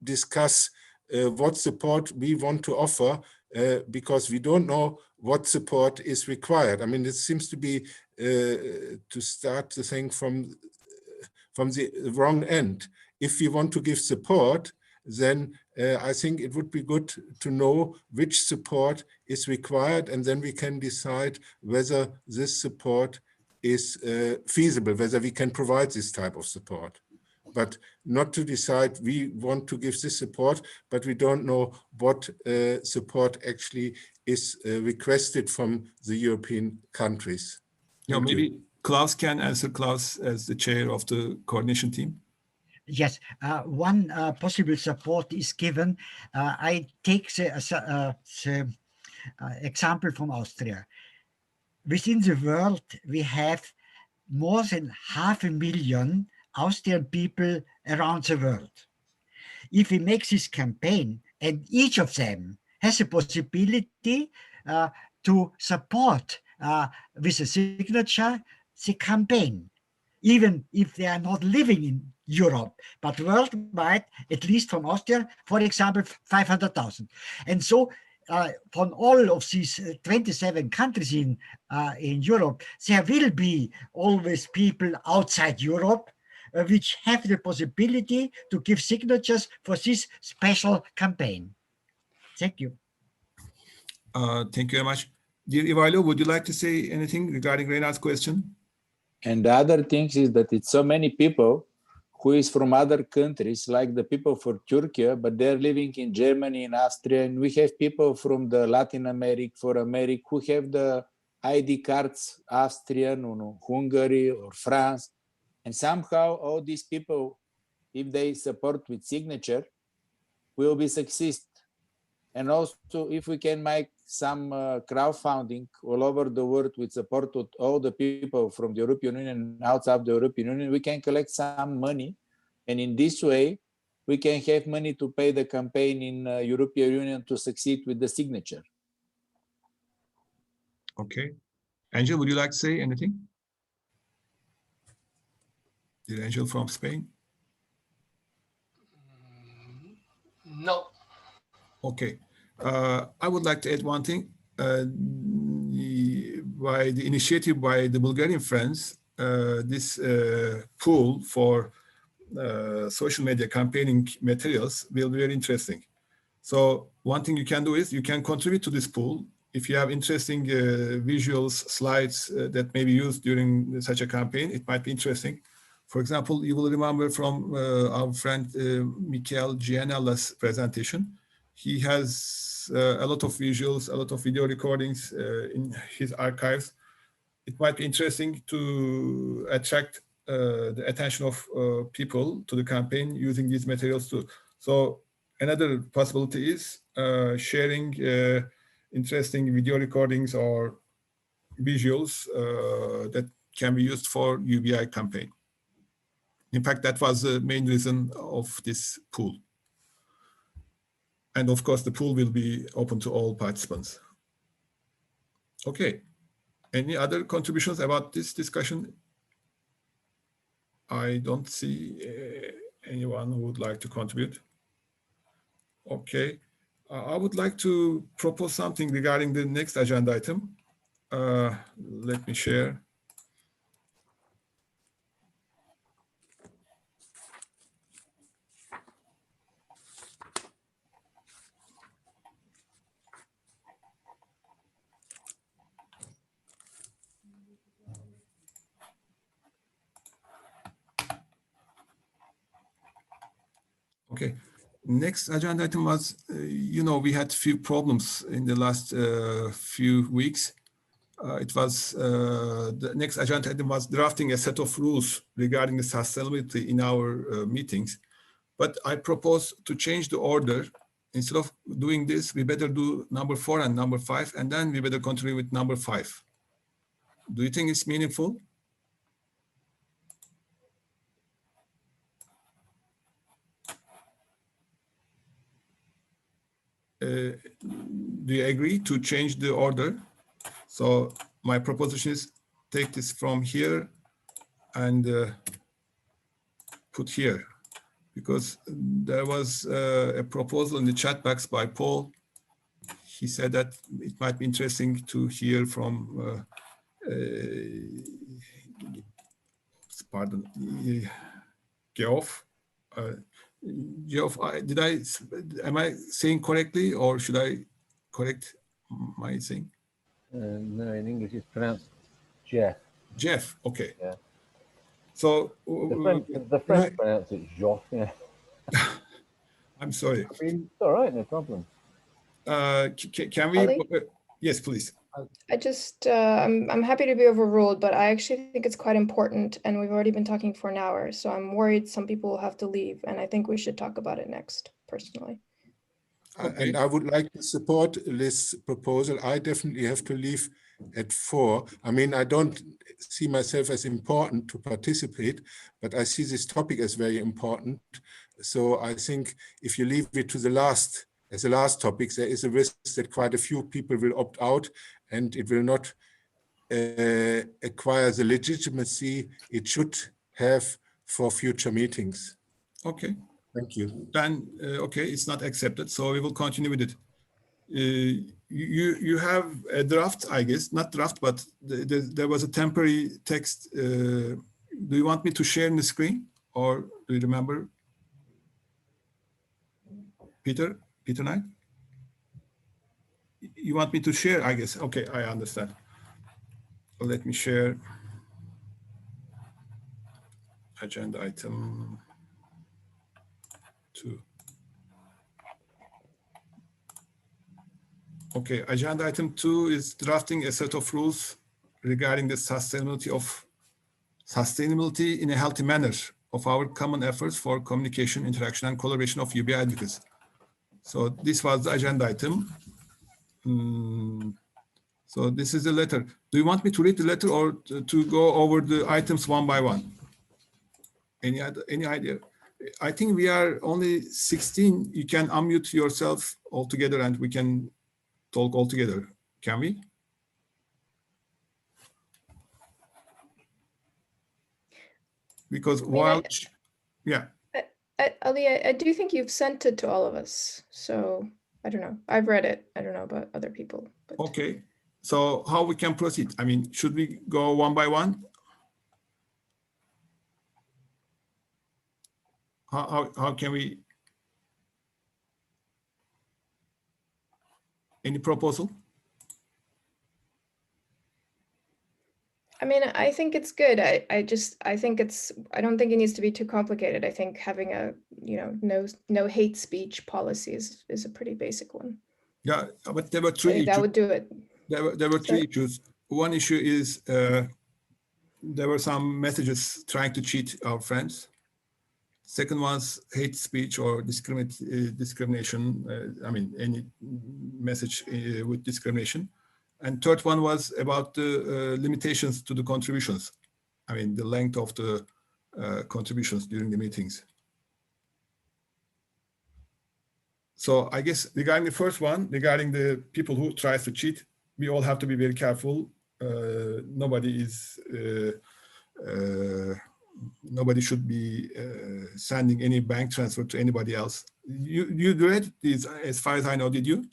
Speaker 7: discuss what support we want to offer because we don't know what support is required. I mean, it seems to be to start the thing from the wrong end. If we want to give support, then I think it would be good to know which support is required, and then we can decide whether this support is feasible, whether we can provide this type of support. But not to decide we want to give this support, but we don't know what support actually is requested from the European countries.
Speaker 1: No, maybe Klaus can answer. Klaus as the chair of the coordination team.
Speaker 4: Yes, one possible support is given. I take the example from Austria. Within the world, we have more than 500,000 Austrian people around the world. If we make this campaign and each of them has a possibility to support with a signature the campaign, even if they are not living in Europe, but worldwide, at least from Austria, for example, 500,000. And so from all of these 27 countries in Europe, there will be always people outside Europe which have the possibility to give signatures for this special campaign. Thank you.
Speaker 1: Thank you very much. Dear Ivailo, would you like to say anything regarding Reinhard's question?
Speaker 3: And the other thing is that it's so many people who is from other countries, like the people from Turkey, but they're living in Germany, in Austria, and we have people from the Latin America, who have the ID cards, Austrian, or Hungary, or France. And somehow all these people, if they support with signature, will be succeed. And also, if we can make some crowdfunding all over the world with support to all the people from the European Union and outside the European Union, we can collect some money. And in this way, we can have money to pay the campaign in European Union to succeed with the signature.
Speaker 1: Okay. Angel, would you like to say anything? Dear Angel from Spain?
Speaker 11: No.
Speaker 1: Okay. I would like to add one thing. By the initiative by the Bulgarian friends, this pool for social media campaigning materials will be very interesting. So one thing you can do is you can contribute to this pool. If you have interesting visuals, slides that may be used during such a campaign, it might be interesting. For example, you will remember from our friend Michael Gianella's presentation. He has a lot of visuals, a lot of video recordings in his archives. It might be interesting to attract the attention of people to the campaign using these materials too. So another possibility is sharing interesting video recordings or visuals that can be used for UBI campaign. In fact, that was the main reason of this pool. And of course, the pool will be open to all participants. Okay. Any other contributions about this discussion? I don't see anyone who would like to contribute. Okay. I would like to propose something regarding the next agenda item. Let me share. Okay. Next agenda item was, we had few problems in the last few weeks. It was the next agenda item was drafting a set of rules regarding the sustainability in our meetings. But I propose to change the order. Instead of doing this, we better do number 4 and number 5, and then we better continue with number 5. Do you think it's meaningful? Do you agree to change the order? So my proposition is take this from here and put here, because there was a proposal in the chat box by Paul. He said that it might be interesting to hear from, Geoff. Geoff, am I saying correctly, or should I correct my saying?
Speaker 2: No, in English it's pronounced Jeff.
Speaker 1: Jeff, okay.
Speaker 2: Yeah.
Speaker 1: So
Speaker 2: the French pronounce it Joff. Yeah.
Speaker 1: I'm sorry.
Speaker 2: I mean, it's all right, no problem.
Speaker 1: Can we?
Speaker 9: Ali?
Speaker 1: Yes, please.
Speaker 9: I just, I'm happy to be overruled, but I actually think it's quite important, and we've already been talking for an hour, so I'm worried some people will have to leave, and I think we should talk about it next, personally.
Speaker 1: Okay.
Speaker 7: And I would like to support this proposal. I definitely have to leave at 4. I mean, I don't see myself as important to participate, but I see this topic as very important. So I think if you leave it to the last, as the last topic, there is a risk that quite a few people will opt out, and it will not acquire the legitimacy it should have for future meetings.
Speaker 1: Okay.
Speaker 7: Thank you.
Speaker 1: Then, okay, it's not accepted, so we will continue with it. You have a draft, I guess, not draft, but there was a temporary text. Do you want me to share in the screen, or do you remember? Peter Knight? You want me to share, I guess. Okay, I understand. So let me share agenda item 2. Okay, agenda item 2 is drafting a set of rules regarding the sustainability in a healthy manner of our common efforts for communication, interaction, and collaboration of UBI advocates. So this was the agenda item. So this is the letter. Do you want me to read the letter, or to go over the items one by one? Any idea? I think we are only 16. You can unmute yourself all together and we can talk all together. Can we? Because yeah.
Speaker 9: Ali, I do think you've sent it to all of us. So I don't know. I've read it. I don't know about other people. But...
Speaker 1: Okay. So how we can proceed? I mean, should we go one by one? How can we? Any proposal?
Speaker 9: I mean, I think it's good. I don't think it needs to be too complicated. I think having a, no hate speech policy is a pretty basic one.
Speaker 1: Yeah, but there were 3 issues.
Speaker 9: That would do it.
Speaker 1: There were 3 issues. One issue is there were some messages trying to cheat our friends. Second was hate speech or discrimination. I mean, any message with discrimination. And third one was about the limitations to the contributions. I mean, the length of the contributions during the meetings. So I guess regarding the first one, regarding the people who tries to cheat, we all have to be very careful. Nobody should be sending any bank transfer to anybody else. You read these, as far as I know, did you?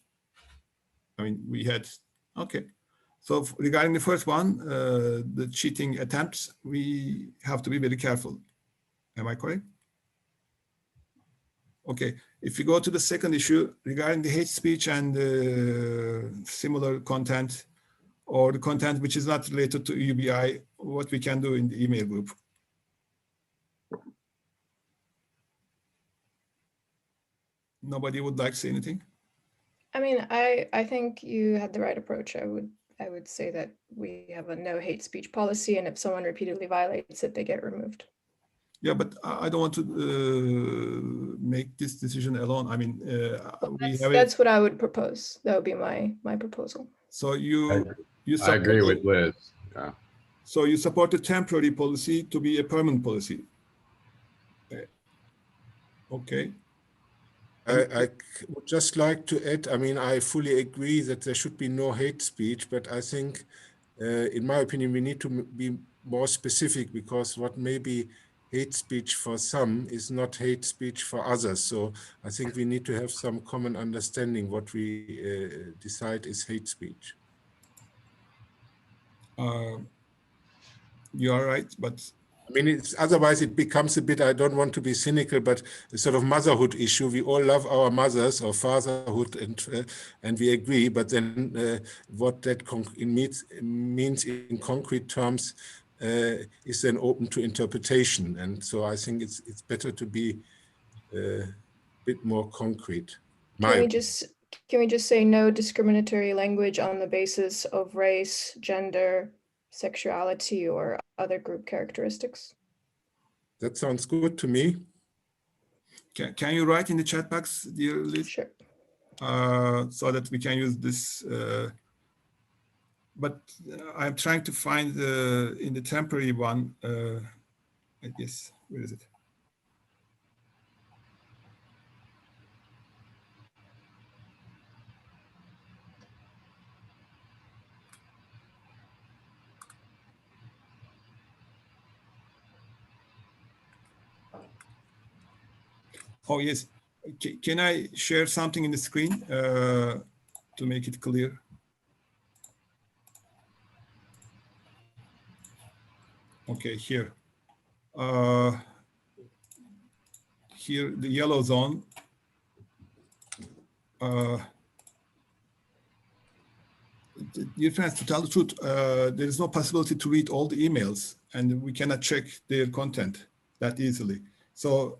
Speaker 1: I mean, we had, okay. So regarding the first one, the cheating attempts, we have to be very careful. Am I correct? Okay, if you go to the second issue regarding the hate speech and similar content, or the content which is not related to UBI, what we can do in the email group. Nobody would like to say anything?
Speaker 9: I mean, I think you had the right approach. I would say that we have a no hate speech policy, and if someone repeatedly violates it, they get removed.
Speaker 1: Yeah, but I don't want to make this decision alone. I mean,
Speaker 9: That's what I would propose. That would be my proposal.
Speaker 1: So
Speaker 13: I agree with Liz. Yeah.
Speaker 1: So you support the temporary policy to be a permanent policy. Okay.
Speaker 7: I would just like to add, I mean, I fully agree that there should be no hate speech, but I think, in my opinion, we need to be more specific, because what may be hate speech for some is not hate speech for others. So I think we need to have some common understanding what we decide is hate speech.
Speaker 1: You are right, but
Speaker 7: I mean, otherwise it becomes a bit, I don't want to be cynical, but a sort of motherhood issue. We all love our mothers or fatherhood, and we agree, but then what that means in concrete terms is then open to interpretation. And so I think it's better to be a bit more concrete.
Speaker 9: Can we just say no discriminatory language on the basis of race, gender, sexuality, or other group characteristics?
Speaker 7: That sounds good to me.
Speaker 1: Can you write in the chat box, dear Liz?
Speaker 9: Sure.
Speaker 1: So that we can use this. But I'm trying to find in the temporary one, I guess, where is it? Oh, yes. Can I share something in the screen to make it clear? Okay, here. Here, the yellow zone. Dear friends, to tell the truth, there is no possibility to read all the emails, and we cannot check their content that easily. So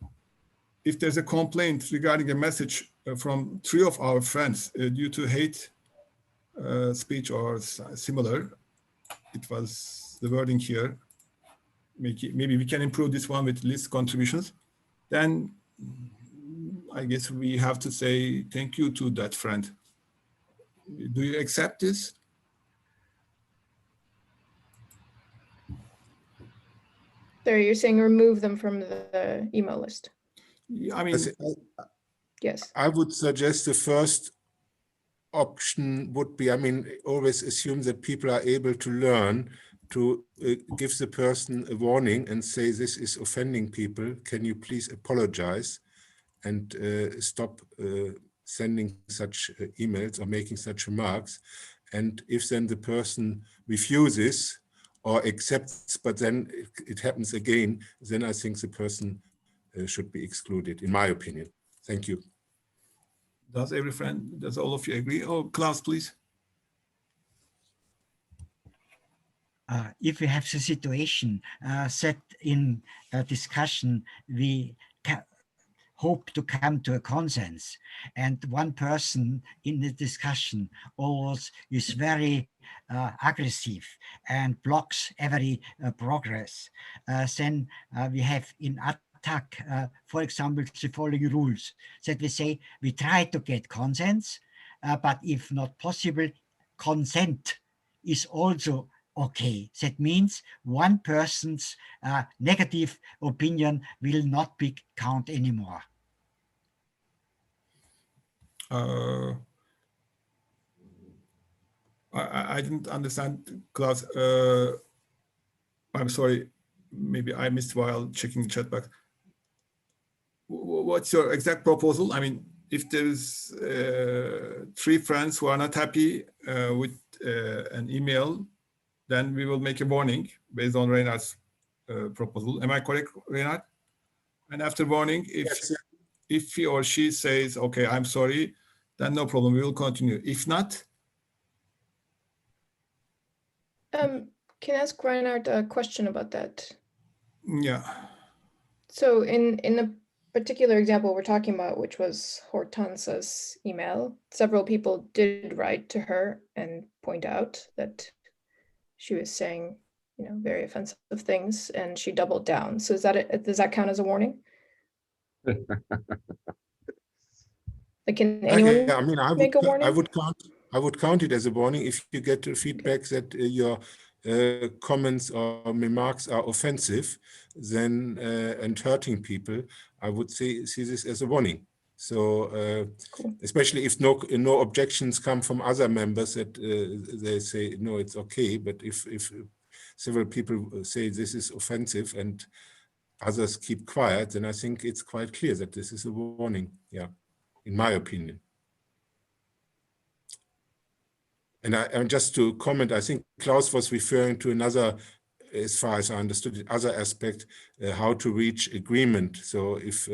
Speaker 1: if there's a complaint regarding a message from 3 of our friends due to hate speech or similar, it was the wording here. Maybe we can improve this one with list contributions. Then I guess we have to say thank you to that friend. Do you accept this?
Speaker 9: So you're saying remove them from the email list?
Speaker 1: I mean,
Speaker 9: yes.
Speaker 7: I would suggest the first option would be, I mean, always assume that people are able to learn to give the person a warning and say, this is offending people. Can you please apologize and stop sending such emails or making such remarks? And if then the person refuses or accepts, but then it happens again, then I think the person should be excluded, in my opinion. Thank you.
Speaker 1: Does every friend, does all of you agree? Oh, Klaus, please.
Speaker 4: If we have the situation set in a discussion, we hope to come to a consensus, and one person in the discussion always is very aggressive and blocks every progress, then we have in attack, for example, the following rules that we say we try to get consensus, but if not possible, consent is also okay. That means one person's negative opinion will not be counted anymore.
Speaker 1: I didn't understand, Klaus. I'm sorry, maybe I missed while checking the chat box. What's your exact proposal? I mean, if there's 3 friends who are not happy with an email, then we will make a warning based on Reinhard's proposal. Am I correct, Reinhard? And after warning, if he or she says, okay, I'm sorry, then no problem, we will continue. If not?
Speaker 9: Can I ask Reinhard a question about that?
Speaker 1: Yeah.
Speaker 9: So in particular example we're talking about, which was Hortensa's email, several people did write to her and point out that she was saying, you know, very offensive things, and she doubled down. So is that it? Does that count as a warning? Like, can anyone
Speaker 7: Yeah, I mean,
Speaker 9: make a warning?
Speaker 7: I would count it as a warning if you get feedback that your comments or remarks are offensive, then and hurting people. I would see this as a warning. So
Speaker 9: Cool.
Speaker 7: especially if no objections come from other members that they say no, it's okay. But if several people say this is offensive and others keep quiet, then I think it's quite clear that this is a warning. Yeah, in my opinion. And just to comment, I think Klaus was referring to another, as far as I understood it, other aspect, how to reach agreement. So if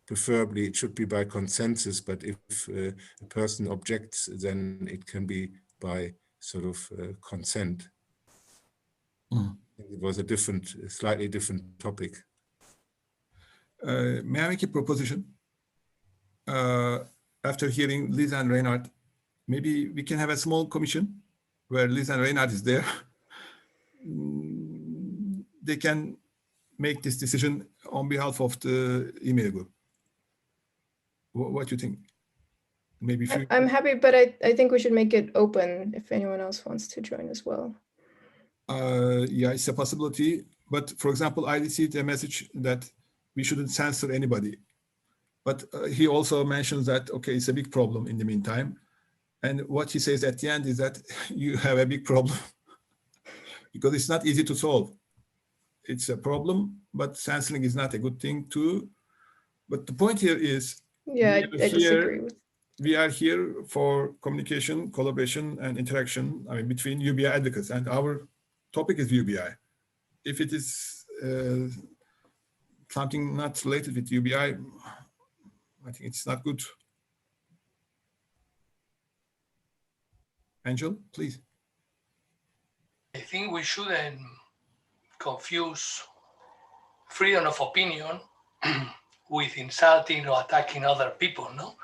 Speaker 7: preferably it should be by consensus, but if a person objects, then it can be by sort of consent. It was a slightly different topic.
Speaker 1: May I make a proposition? After hearing Liz and Reinhard, maybe we can have a small commission where Liz and Reinhard is there. They can make this decision on behalf of the email group. What do you think? Maybe
Speaker 9: I'm happy, but I think we should make it open if anyone else wants to join as well.
Speaker 1: Yeah, it's a possibility. But for example, I received a message that we shouldn't censor anybody. But he also mentions that, okay, it's a big problem in the meantime. And what he says at the end is that you have a big problem because it's not easy to solve. It's a problem, but censoring is not a good thing too. But the point here is,
Speaker 9: yeah, I disagree with.
Speaker 1: We are here for communication, collaboration, and interaction. I mean, between UBI advocates, and our topic is UBI. If it is something not related with UBI, I think it's not good. Angel, please.
Speaker 11: I think we shouldn't confuse freedom of opinion with insulting or attacking other people, no?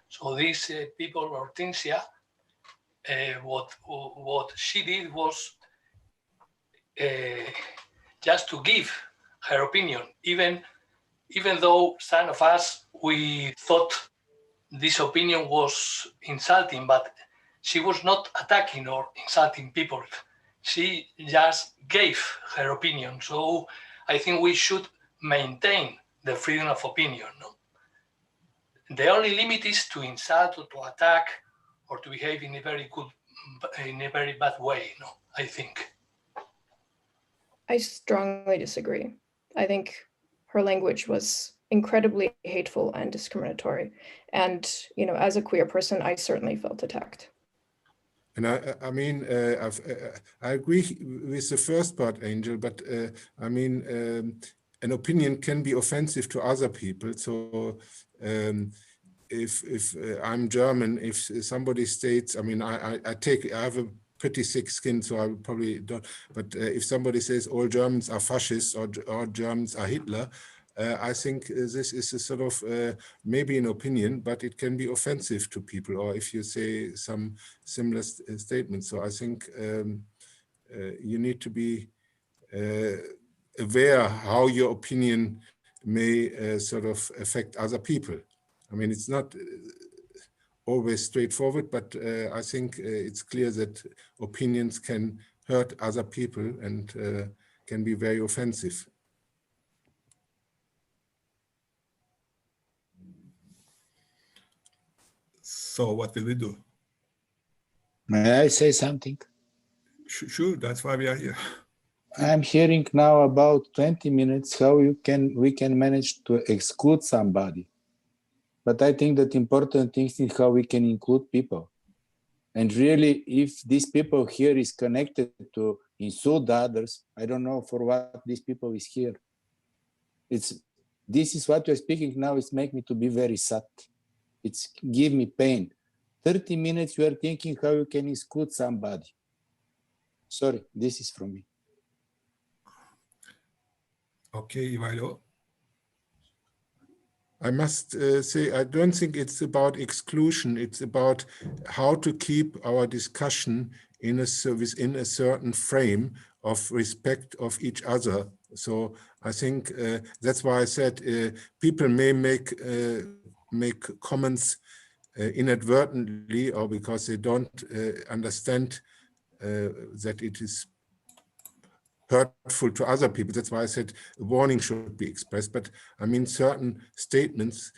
Speaker 11: So these people, Hortensia, what she did was just to give her opinion, even though some of us, we thought this opinion was insulting, but she was not attacking or insulting people. She just gave her opinion. So I think we should maintain the freedom of opinion. No? The only limit is to insult or to attack or to behave in a very bad way. No, I think.
Speaker 9: I strongly disagree. I think her language was incredibly hateful and discriminatory. And, you know, as a queer person, I certainly felt attacked.
Speaker 7: And I mean, I agree with the first part, Angel, but I mean, an opinion can be offensive to other people. So if I'm German, if somebody states, I mean, I have a pretty thick skin, so I probably don't, but if somebody says all Germans are fascists or all Germans are Hitler, I think this is a sort of maybe an opinion, but it can be offensive to people, or if you say some similar statements. So I think you need to be aware how your opinion may sort of affect other people. I mean, it's not always straightforward, but I think it's clear that opinions can hurt other people and can be very offensive.
Speaker 1: So what will we do?
Speaker 3: May I say something?
Speaker 1: Sure, that's why we are here.
Speaker 3: I'm hearing now about 20 minutes how we can manage to exclude somebody. But I think that important thing is how we can include people. And really, if these people here is connected to insult others, I don't know for what these people is here. This is what you're speaking now, is make me to be very sad. It's give me pain. 30 minutes you are thinking how you can exclude somebody. Sorry, this is from me.
Speaker 1: Okay, Ivailo.
Speaker 7: I must say, I don't think it's about exclusion. It's about how to keep our discussion in within a certain frame of respect of each other. So I think that's why I said people may make comments inadvertently, or because they don't understand that it is hurtful to other people. That's why I said a warning should be expressed. But I mean, certain statements,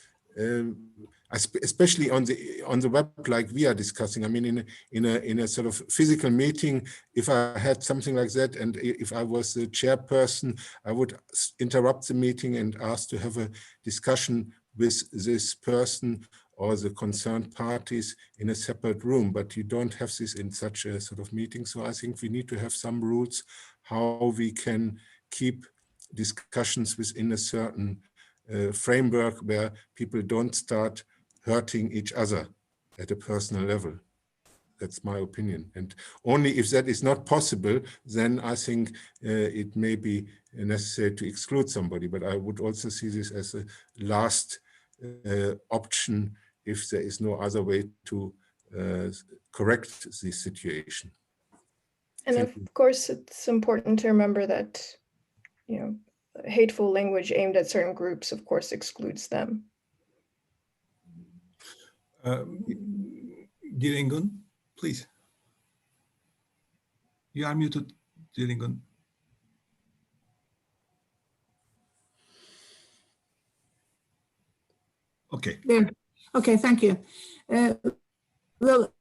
Speaker 7: especially on the web, like we are discussing. I mean, in a sort of physical meeting, if I had something like that, and if I was the chairperson, I would interrupt the meeting and ask to have a discussion with this person or the concerned parties in a separate room. But you don't have this in such a sort of meeting. So I think we need to have some rules how we can keep discussions within a certain framework where people don't start hurting each other at a personal level. That's my opinion. And only if that is not possible, then I think it may be necessary to exclude somebody. But I would also see this as a last option if there is no other way to correct the situation.
Speaker 9: And of course, it's important to remember that, you know, hateful language aimed at certain groups, of course, excludes them.
Speaker 1: Direngun, please. You are muted, Direngun. Okay.
Speaker 14: There. Okay, thank you. Well,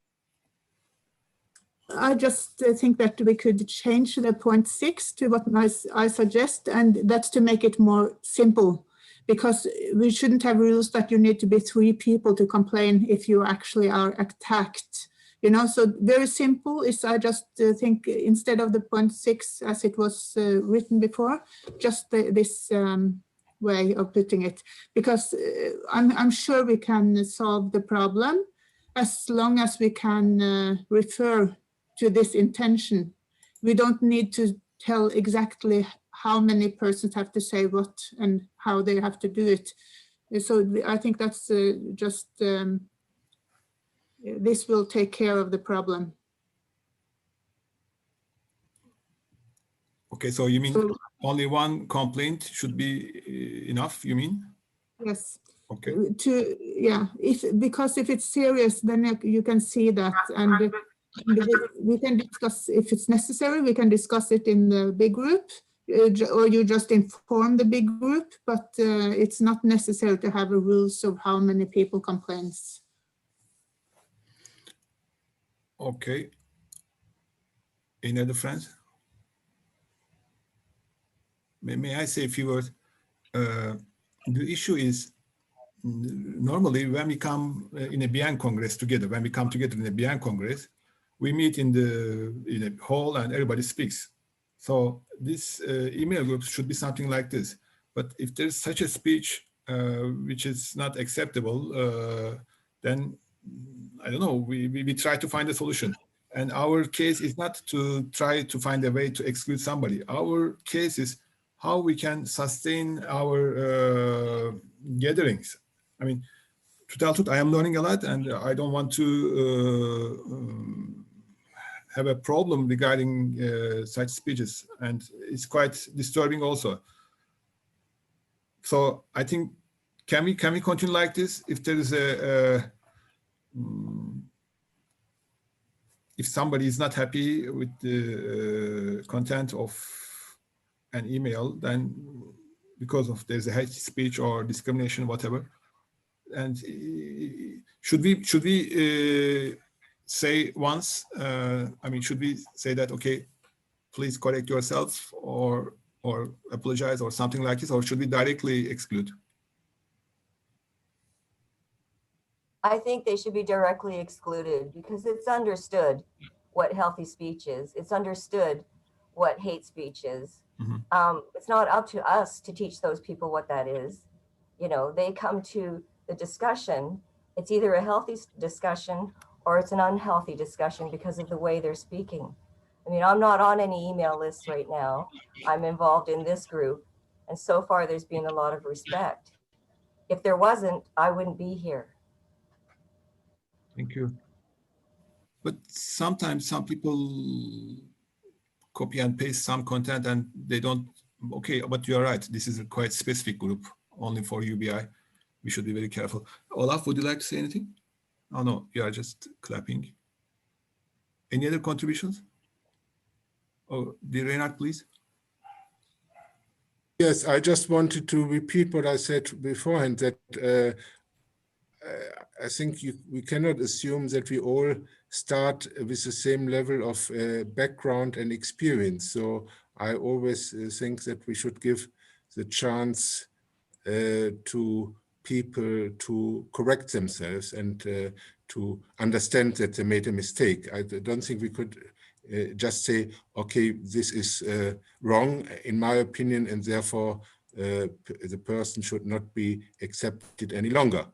Speaker 14: I just think that we could change the point 6 to what I suggest, and that's to make it more simple, because we shouldn't have rules that you need to be 3 people to complain if you actually are attacked. You know, so very simple is, I just think instead of the point 6 as it was written before, just this way of putting it, because I'm sure we can solve the problem as long as we can refer to this intention. We don't need to tell exactly how many persons have to say what and how they have to do it. So I think that's just, this will take care of the problem.
Speaker 1: Okay, so you mean only one complaint should be enough, you mean?
Speaker 14: Yes.
Speaker 1: Okay.
Speaker 14: Yeah, because if it's serious, then you can see that, and we can discuss, if it's necessary, we can discuss it in the big group, or you just inform the big group, but it's not necessary to have a rules of how many people complains.
Speaker 1: Okay. Any other friends? May I say a few words? The issue is, normally when we come in a BN Congress together, when we come together in a BN Congress, we meet in a hall and everybody speaks. So this email group should be something like this. But if there's such a speech which is not acceptable, then I don't know, we try to find a solution. And our case is not to try to find a way to exclude somebody. Our case is how we can sustain our gatherings. I mean, to tell truth, I am learning a lot, and I don't want to have a problem regarding such speeches, and it's quite disturbing also. So I think, can we continue like this? If there is if somebody is not happy with the content of an email, then because of there's a hate speech or discrimination, whatever, and should we say once? I mean, should we say that, okay, please correct yourself, or apologize, or something like this, or should we directly exclude?
Speaker 15: I think they should be directly excluded, because it's understood what healthy speech is. It's understood what hate speech is. Mm-hmm. It's not up to us to teach those people what that is. You know, they come to the discussion. It's either a healthy discussion or it's an unhealthy discussion because of the way they're speaking. I mean, I'm not on any email lists right now. I'm involved in this group, and so far there's been a lot of respect. If there wasn't, I wouldn't be here.
Speaker 1: Thank you. But sometimes some people copy and paste some content and they don't, okay, but you're right. This is a quite specific group, only for UBI. We should be very careful. Olaf, would you like to say anything? Oh, no, you are just clapping. Any other contributions? Oh, dear Reinhard, please.
Speaker 7: Yes, I just wanted to repeat what I said beforehand, that I think we cannot assume that we all start with the same level of background and experience. So I always think that we should give the chance to people to correct themselves and to understand that they made a mistake. I don't think we could just say, okay, this is wrong in my opinion, and therefore the person should not be accepted any longer.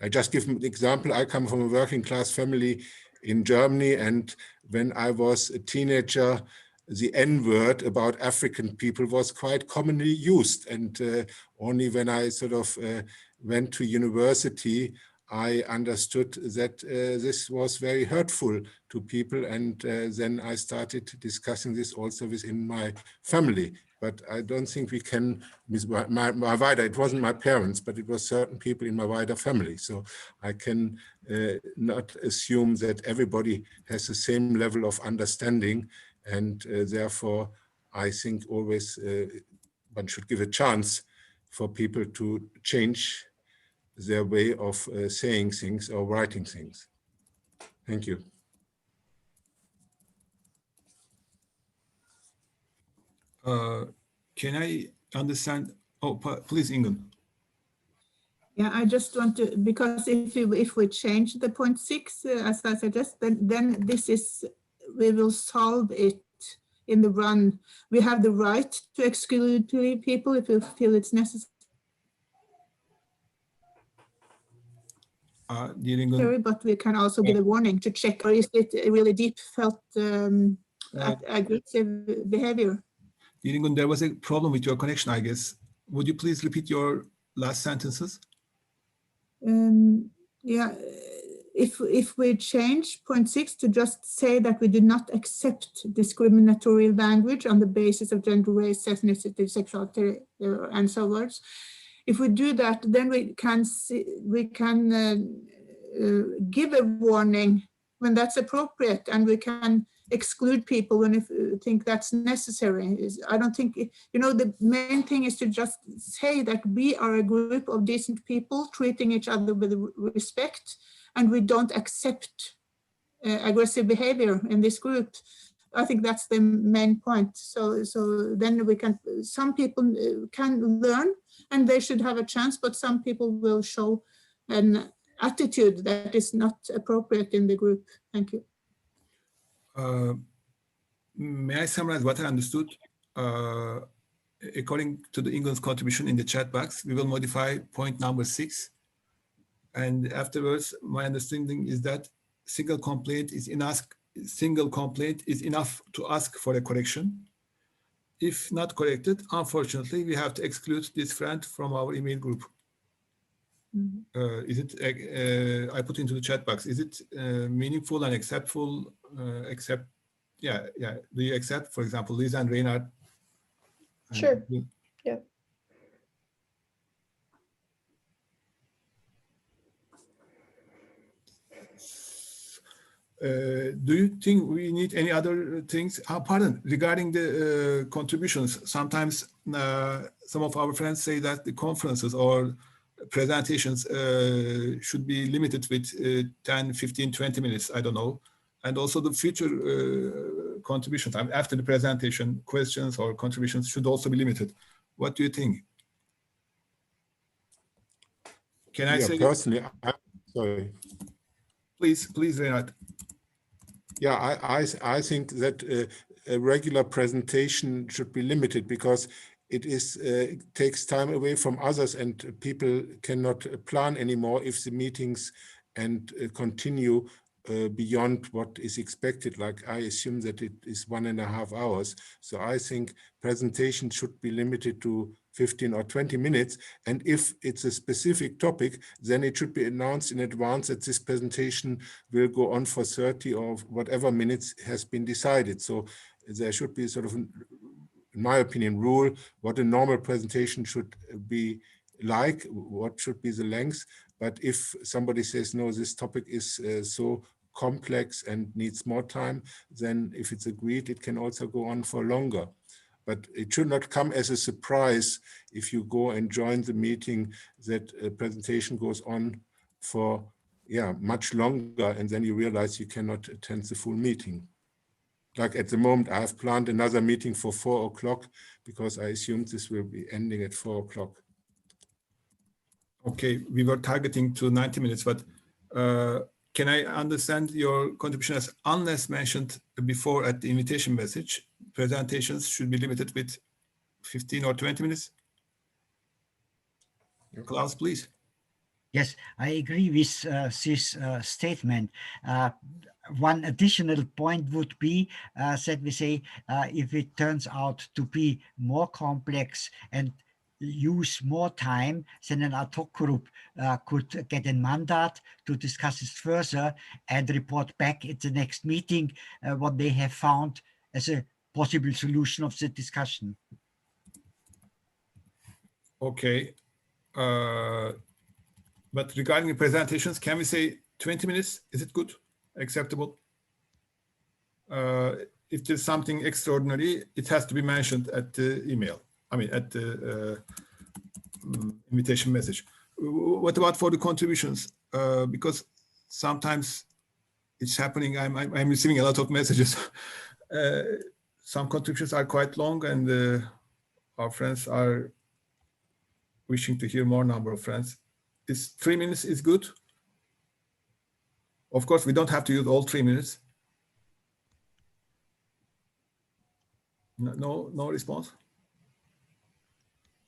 Speaker 7: I just give an example. I come from a working class family in Germany, and when I was a teenager, the N-word about African people was quite commonly used. And only when I sort of went to university, I understood that this was very hurtful to people. And then I started discussing this also within my family. But I don't think we can, with my wider, it wasn't my parents, but it was certain people in my wider family. So I can not assume that everybody has the same level of understanding. And therefore, I think always one should give a chance for people to change their way of saying things or writing things. Thank you.
Speaker 1: Can I understand? Oh, please, Ingun.
Speaker 14: Yeah, I just want to, because if we change the 0.6, as I suggest, then this is, we will solve it in the run. We have the right to exclude people if we feel it's necessary. But we can also give a warning to check, or is it really deep felt aggressive behavior?
Speaker 1: Diringun, there was a problem with your connection, I guess. Would you please repeat your last sentences?
Speaker 14: Yeah, if we change 0.6 to just say that we do not accept discriminatory language on the basis of gender, race, ethnicity, sexuality, and so on. If we do that, then we can give a warning when that's appropriate, and we can exclude people when we think that's necessary. I don't think, the main thing is to just say that we are a group of decent people treating each other with respect, and we don't accept aggressive behavior in this group. I think that's the main point. So then some people can learn, and they should have a chance, but some people will show an attitude that is not appropriate in the group. Thank you.
Speaker 1: May I summarize what I understood? According to the England's contribution in the chat box, we will modify point number 6. And afterwards, my understanding is that single complaint is enough to ask for a correction. If not corrected, unfortunately, we have to exclude this friend from our email group. Is it, I put into the chat box, is it meaningful and acceptable? Yeah. Do you accept, for example, Lisa and Reinhard?
Speaker 9: Sure. Yeah.
Speaker 1: Do you think we need any other things? Pardon, regarding the contributions, sometimes some of our friends say that the conferences or presentations should be limited with 10, 15, 20 minutes, I don't know. And also the future contributions, after the presentation, questions or contributions should also be limited. What do you think? Can I say?
Speaker 7: Personally, I'm sorry.
Speaker 1: Please, Reinhard.
Speaker 7: Yeah, I think that a regular presentation should be limited, because it takes time away from others, and people cannot plan anymore if the meetings and continue beyond what is expected. Like I assume that it is 1.5 hours. So I think presentation should be limited to 15 or 20 minutes. And if it's a specific topic, then it should be announced in advance that this presentation will go on for 30 or whatever minutes has been decided. So there should be sort of, in my opinion, rule what a normal presentation should be like, what should be the length. But if somebody says, no, this topic is so complex and needs more time, then if it's agreed, it can also go on for longer. But it should not come as a surprise if you go and join the meeting that a presentation goes on for much longer, and then you realize you cannot attend the full meeting. Like at the moment, I have planned another meeting for 4 o'clock because I assumed this will be ending at 4 o'clock.
Speaker 1: Okay, we were targeting to 90 minutes, but can I understand your contribution as, unless mentioned before at the invitation message, presentations should be limited with 15 or 20 minutes? Klaus, please.
Speaker 4: Yes, I agree with this statement. One additional point would be that we say if it turns out to be more complex and use more time, then an ad hoc group could get a mandate to discuss it further and report back at the next meeting what they have found as a possible solution of the discussion.
Speaker 1: Okay. But regarding the presentations, can we say 20 minutes? Is it good? Acceptable? If there's something extraordinary, it has to be mentioned at the email. I mean, at the invitation message. What about for the contributions? Because sometimes it's happening. I'm receiving a lot of messages. Some contributions are quite long, and our friends are wishing to hear more number of friends. Is 3 minutes is good? Of course, we don't have to use all 3 minutes. No response.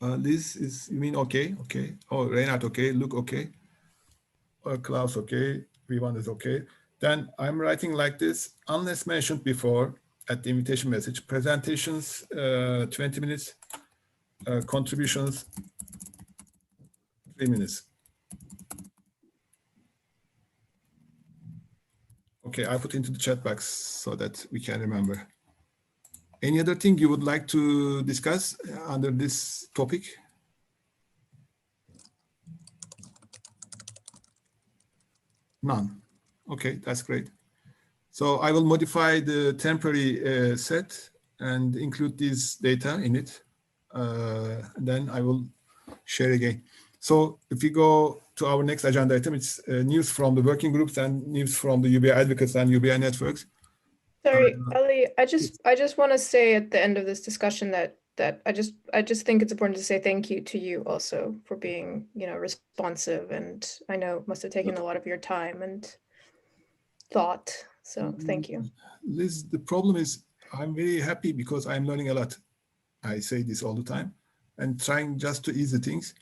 Speaker 1: Liz, you mean okay? Okay. Oh, Reinhard, okay. Luke, okay. Klaus, okay. V1 is okay. Then I'm writing like this, unless mentioned before at the invitation message, presentations 20 minutes, contributions 3 minutes. Okay, I put into the chat box so that we can remember. Any other thing you would like to discuss under this topic? None. Okay, that's great. So I will modify the temporary set and include this data in it. Then I will share again. So if we go to our next agenda item, it's news from the working groups and news from the UBI advocates and UBI networks.
Speaker 9: Sorry, Ali, I just want to say at the end of this discussion that I just think it's important to say thank you to you also for being, responsive, and I know it must have taken a lot of your time and thought. So thank you.
Speaker 1: Liz, the problem is I'm very happy because I'm learning a lot. I say this all the time and trying just to ease the things.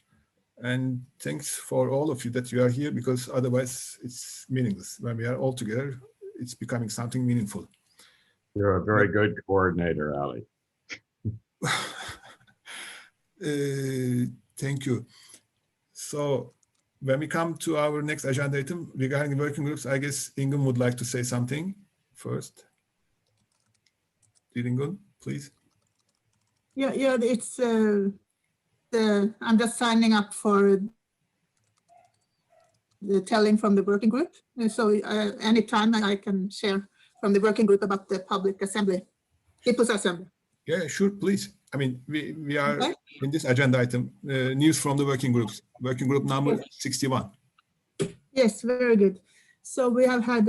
Speaker 1: And thanks for all of you that you are here, because otherwise it's meaningless. When we are all together, it's becoming something meaningful.
Speaker 13: You're a very good coordinator, Ali.
Speaker 1: Thank you. So when we come to our next agenda item regarding the working groups, I guess Ingun would like to say something first. Ingun, please.
Speaker 14: Yeah, it's I'm just signing up for the telling from the working group. So anytime I can share from the working group about the public assembly, people's assembly.
Speaker 1: Yeah, sure, please. I mean, we are in this agenda item, news from the working groups, working group number 61.
Speaker 14: Yes, very good. So we have had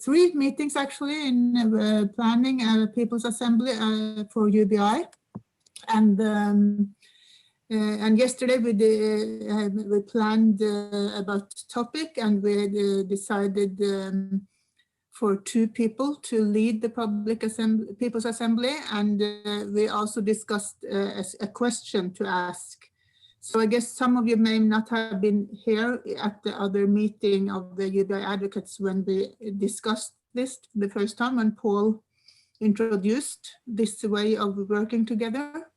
Speaker 14: three meetings actually in planning people's assembly for UBI. And yesterday we planned about topic, and we decided for 2 people to lead the public assembly, people's assembly, and we also discussed a question to ask. So I guess some of you may not have been here at the other meeting of the UBI advocates when we discussed this the first time, when Paul introduced this way of working together.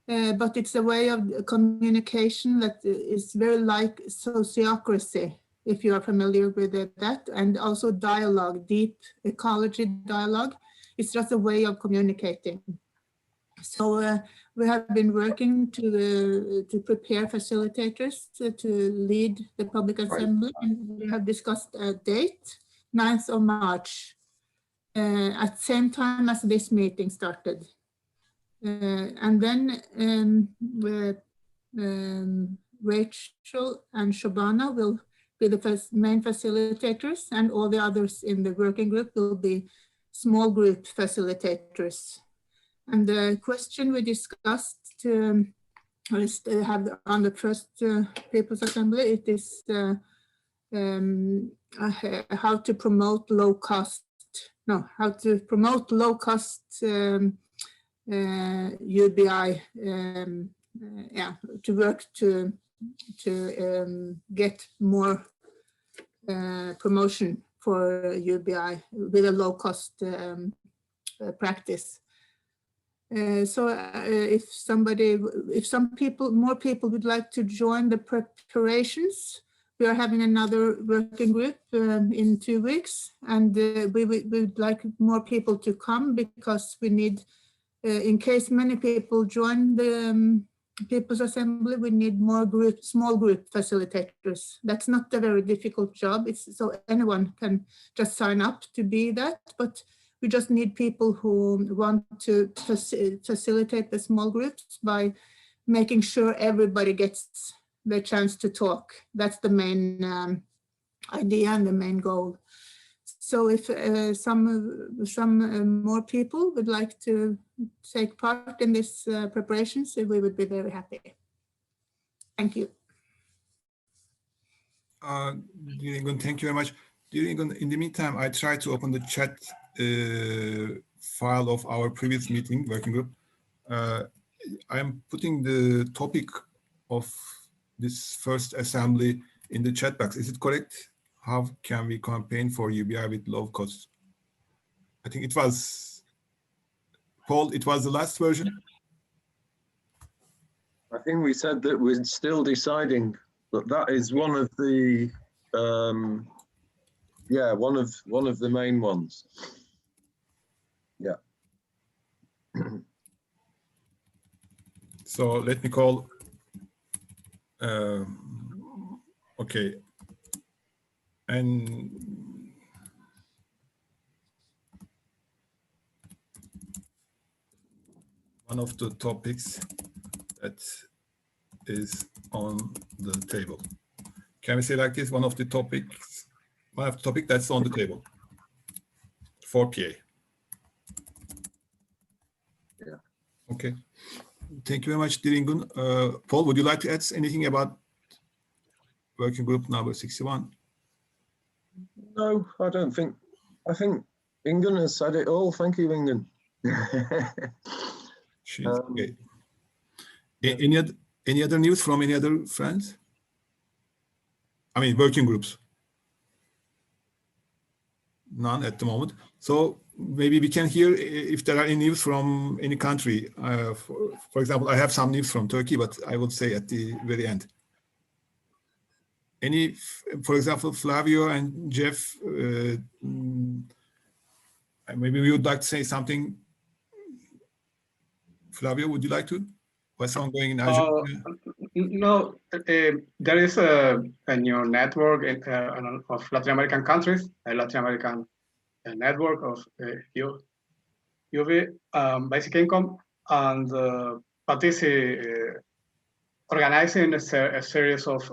Speaker 14: But it's a way of communication that is very like sociocracy, if you are familiar with that, and also dialogue, deep ecology dialogue. It's just a way of communicating. So we have been working to prepare facilitators to lead the public assembly. And we have discussed a date, 9th of March, at the same time as this meeting started. And then Rachel and Shobana will be the main facilitators, and all the others in the working group will be small group facilitators. And the question we discussed is to have on the first People's Assembly, it is how to promote low cost UBI, to work to get more promotion for UBI with a low cost practice. So if more people would like to join the preparations, we are having another working group in 2 weeks, and we would like more people to come, because we need, in case many people join the People's Assembly, we need more small group facilitators. That's not a very difficult job. So anyone can just sign up to be that, but we just need people who want to facilitate the small groups by making sure everybody gets the chance to talk. That's the main idea and the main goal. So if some more people would like to take part in this preparations, we would be very happy. Thank you.
Speaker 1: Thank you very much. In the meantime, I tried to open the chat file of our previous meeting working group. I'm putting the topic of this first assembly in the chat box. Is it correct? How can we campaign for UBI with low cost? I think it was, Paul, it was the last version.
Speaker 12: I think we said that we're still deciding, but that is one of the, one of the main ones. Yeah.
Speaker 1: So let me call, okay. And one of the topics that is on the table. Can we say like this? One of the topic that's on the table for PA.
Speaker 12: Yeah.
Speaker 1: Okay. Thank you very much, Diringun. Paul, would you like to add anything about working group number 61?
Speaker 12: No, I don't think. I think Ingun has said it all. Thank you, Ingun.
Speaker 1: Okay. Any other news from any other friends? I mean, working groups. None at the moment. So maybe we can hear if there are any news from any country. For example, I have some news from Turkey, but I will say at the very end. Any, for example, Flavio and Jeff, maybe we would like to say something. Flavio, would you like to? What's ongoing in Argentina?
Speaker 16: No, there is a new network of Latin American countries, a Latin American network of UV, basic income, and but this is organizing a series of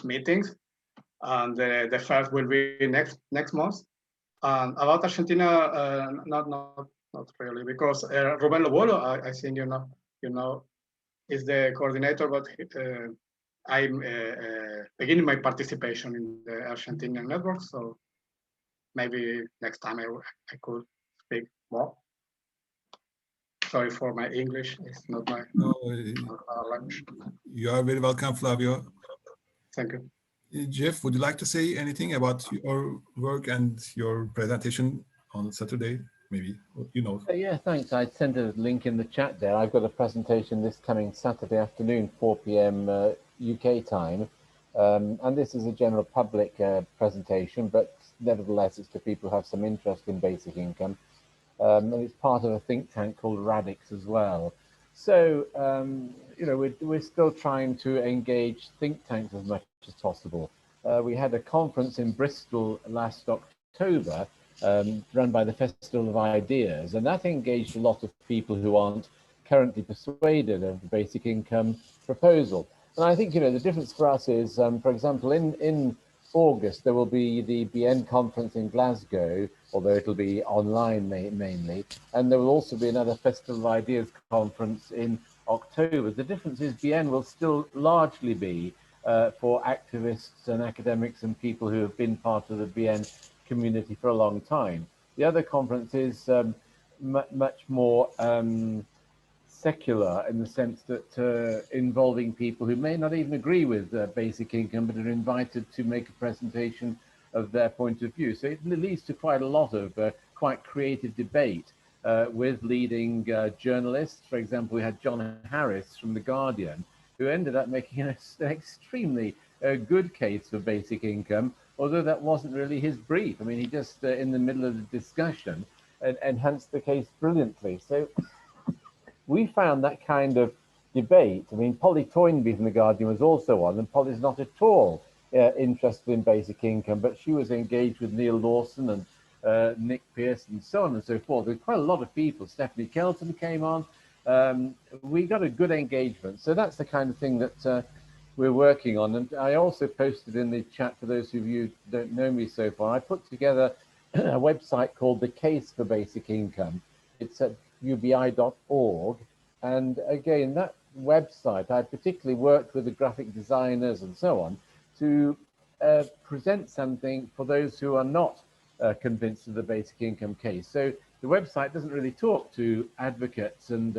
Speaker 16: meetings, and the first will be next month. And about Argentina, not really, because Ruben Lobolo, I think you know, is the coordinator, but I'm beginning my participation in the Argentinian network, so maybe next time I could speak more. Sorry for my English. It's not my language.
Speaker 1: You are very welcome, Flavio.
Speaker 16: Thank you.
Speaker 1: Jeff, would you like to say anything about your work and your presentation on Saturday? Maybe, you know.
Speaker 2: Yeah, thanks. I sent a link in the chat there. I've got a presentation this coming Saturday afternoon, 4 p.m. UK time. And this is a general public presentation, but nevertheless, it's for people who have some interest in basic income. And it's part of a think tank called Radix as well. So, you know, we're still trying to engage think tanks as much as possible. We had a conference in Bristol last October, run by the Festival of Ideas, and that engaged a lot of people who aren't currently persuaded of the basic income proposal. And I think, you know, the difference for us is, for example, in August, there will be the BN conference in Glasgow, although it'll be online mainly, and there will also be another Festival of Ideas conference in October. The difference is BN will still largely be for activists and academics and people who have been part of the BN community for a long time. The other conference is much more secular in the sense that involving people who may not even agree with basic income, but are invited to make a presentation of their point of view. So it leads to quite a lot of quite creative debate with leading journalists. For example, we had John Harris from The Guardian, who ended up making an extremely good case for basic income, although that wasn't really his brief. I mean, he just, in the middle of the discussion, enhanced the case brilliantly. So we found that kind of debate. I mean, Polly Toynbee from The Guardian was also on, and Polly's not at all interested in basic income, but she was engaged with Neil Lawson and Nick Pearce and so on and so forth. There's quite a lot of people. Stephanie Kelton came on. We got a good engagement. So that's the kind of thing that we're working on. And I also posted in the chat, for those of you who don't know me so far, I put together a website called The Case for Basic Income. It's at ubi.org. And again, that website, I particularly worked with the graphic designers and so on to present something for those who are not convinced of the basic income case. So the website doesn't really talk to advocates and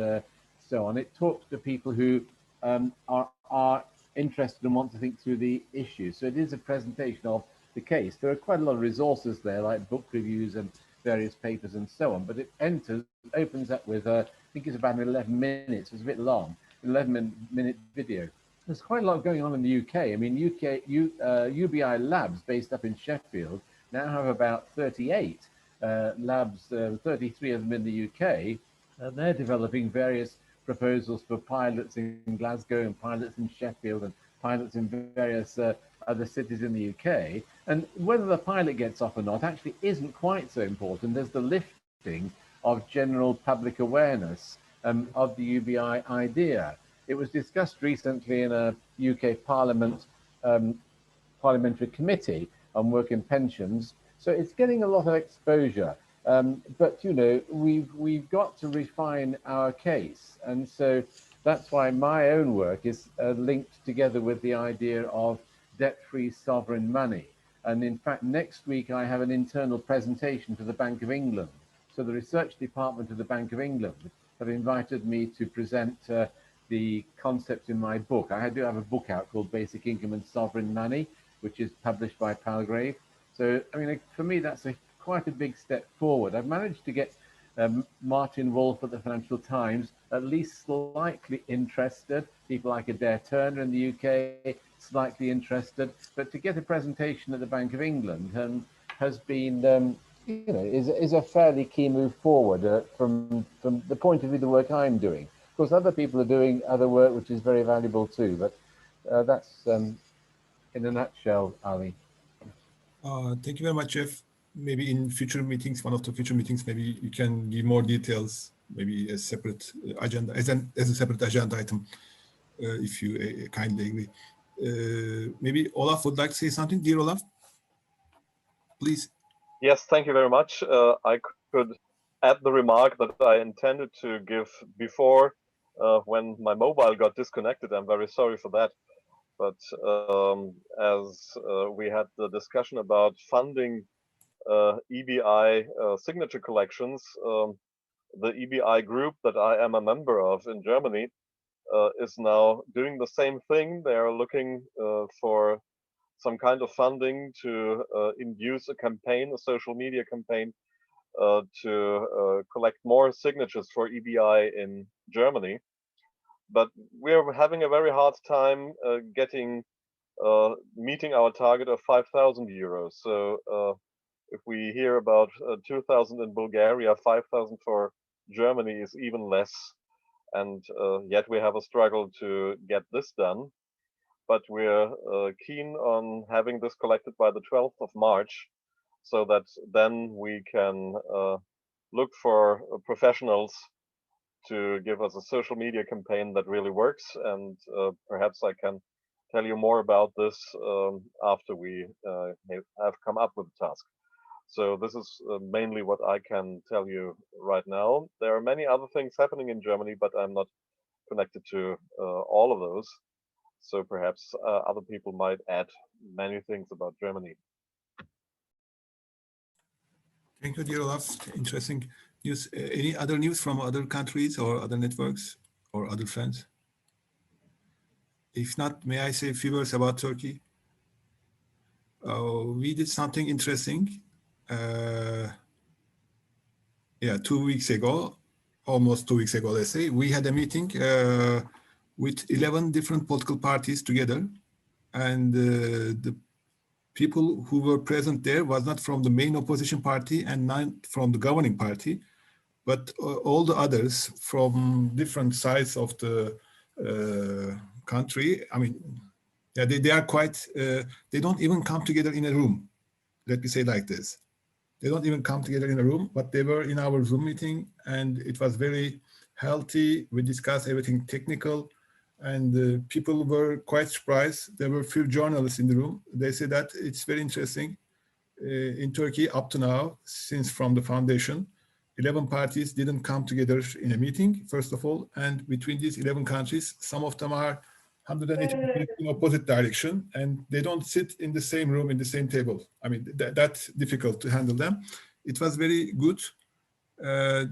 Speaker 2: so on. It talks to people who are interested and want to think through the issue. So it is a presentation of the case. There are quite a lot of resources there, like book reviews and various papers and so on, but it opens up with, I think it's about 11 minutes, it's a bit long, 11-minute video. There's quite a lot going on in the UK. I mean, UBI labs based up in Sheffield now have about 38 labs, 33 of them in the UK, and they're developing various proposals for pilots in Glasgow and pilots in Sheffield and pilots in various other cities in the UK. And whether the pilot gets off or not actually isn't quite so important. There's the lifting of general public awareness of the UBI idea. It was discussed recently in a UK Parliament parliamentary committee on work and pensions. So it's getting a lot of exposure. But, you know, we've got to refine our case. And so that's why my own work is linked together with the idea of debt-free sovereign money. And in fact, next week, I have an internal presentation to the Bank of England. So the research department of the Bank of England have invited me to present the concept in my book. I do have a book out called Basic Income and Sovereign Money, which is published by Palgrave. So, I mean, for me, that's quite a big step forward. I've managed to get Martin Wolf at the Financial Times at least slightly interested, people like Adair Turner in the UK slightly interested, but to get a presentation at the Bank of England has been, you know, is a fairly key move forward from the point of view of the work I'm doing. Of course, other people are doing other work which is very valuable too, but that's in a nutshell, Ali.
Speaker 1: Thank you very much, Jeff. Maybe in future meetings, one of the future meetings, maybe you can give more details, maybe a separate agenda, as a separate agenda item, if you kindly agree. Maybe Olaf would like to say something. Dear Olaf, please.
Speaker 17: Yes, thank you very much. I could add the remark that I intended to give before when my mobile got disconnected. I'm very sorry for that. But as we had the discussion about funding EBI signature collections, the EBI group that I am a member of in Germany is now doing the same thing. They are looking for some kind of funding to induce a campaign, a social media campaign, to collect more signatures for EBI in Germany. But we're having a very hard time meeting our target of 5,000 euros. So if we hear about 2,000 in Bulgaria, 5,000 for Germany is even less. And yet we have a struggle to get this done. But we're keen on having this collected by the 12th of March, so that then we can look for professionals to give us a social media campaign that really works. And perhaps I can tell you more about this after we have come up with the task. So this is mainly what I can tell you right now. There are many other things happening in Germany, but I'm not connected to all of those. So perhaps other people might add many things about Germany.
Speaker 1: Thank you, dear Olaf. Interesting news. Any other news from other countries or other networks or other friends? If not, may I say a few words about Turkey? We did something interesting. 2 weeks ago, almost 2 weeks ago, let's say, we had a meeting with 11 different political parties together. And the people who were present there was not from the main opposition party and not from the governing party, but all the others from different sides of the country. I mean, yeah, they are quite, they don't even come together in a room. Let me say like this. They don't even come together in a room, but they were in our Zoom meeting and it was very healthy. We discussed everything technical and people were quite surprised. There were a few journalists in the room. They said that it's very interesting. In Turkey up to now, since from the foundation, 11 parties didn't come together in a meeting, first of all, and between these 11 countries, some of them are 180 degrees in opposite direction, and they don't sit in the same room, in the same table. I mean, that's difficult to handle them. It was very good.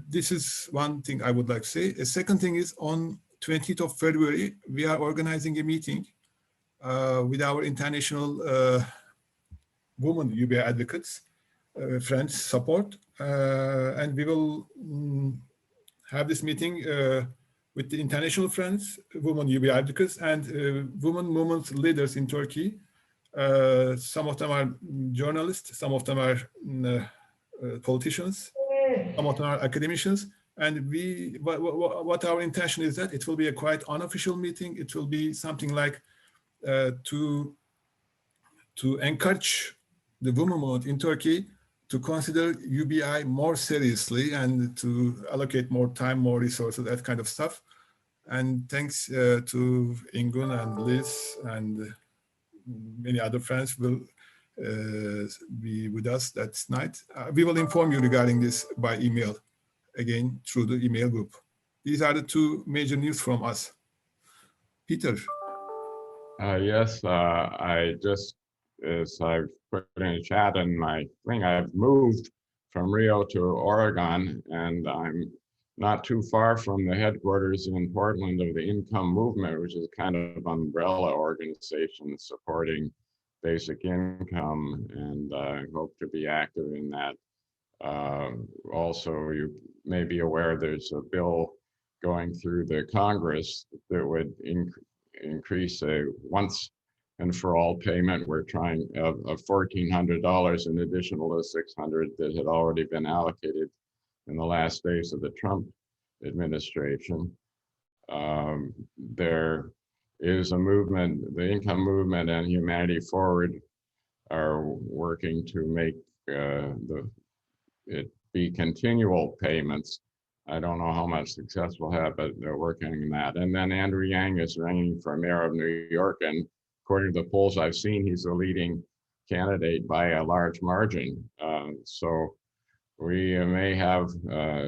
Speaker 1: This is one thing I would like to say. A second thing is on 20th of February, we are organizing a meeting with our international women UBI advocates, friends support, and we will have this meeting with the international friends, women UBI advocates, and women movement leaders in Turkey. Some of them are journalists, some of them are politicians, some of them are academicians. And what our intention is that it will be a quite unofficial meeting. It will be something like to encourage the women movement in Turkey to consider UBI more seriously and to allocate more time, more resources, that kind of stuff. And thanks to Ingun and Liz and many other friends will be with us that night. We will inform you regarding this by email, again, through the email group. These are the two major news from us. Peter.
Speaker 13: Yes, I just, as I've put in a chat in my thing, I've moved from Rio to Oregon, and I'm not too far from the headquarters in Portland of the Income Movement, which is kind of umbrella organization supporting basic income, and I hope to be active in that. Also, you may be aware there's a bill going through the Congress that would increase a once and for all payment. We're trying of $1,400 in additional to $600 that had already been allocated in the last days of the Trump administration. There is a movement, the Income Movement and Humanity Forward are working to make it be continual payments. I don't know how much success we'll have, but they're working on that. And then Andrew Yang is running for mayor of New York, and according to the polls I've seen, he's the leading candidate by a large margin. So we may have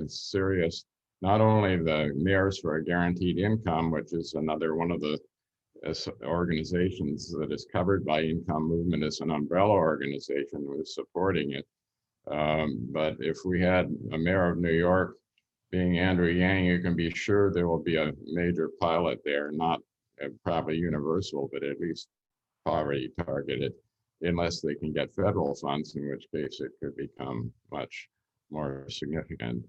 Speaker 13: serious, not only the mayors for a guaranteed income, which is another one of the organizations that is covered by Income Movement as an umbrella organization who is supporting it. But if we had a mayor of New York being Andrew Yang, you can be sure there will be a major pilot there, not probably universal, but at least poverty targeted, unless they can get federal funds, in which case it could become much more significant.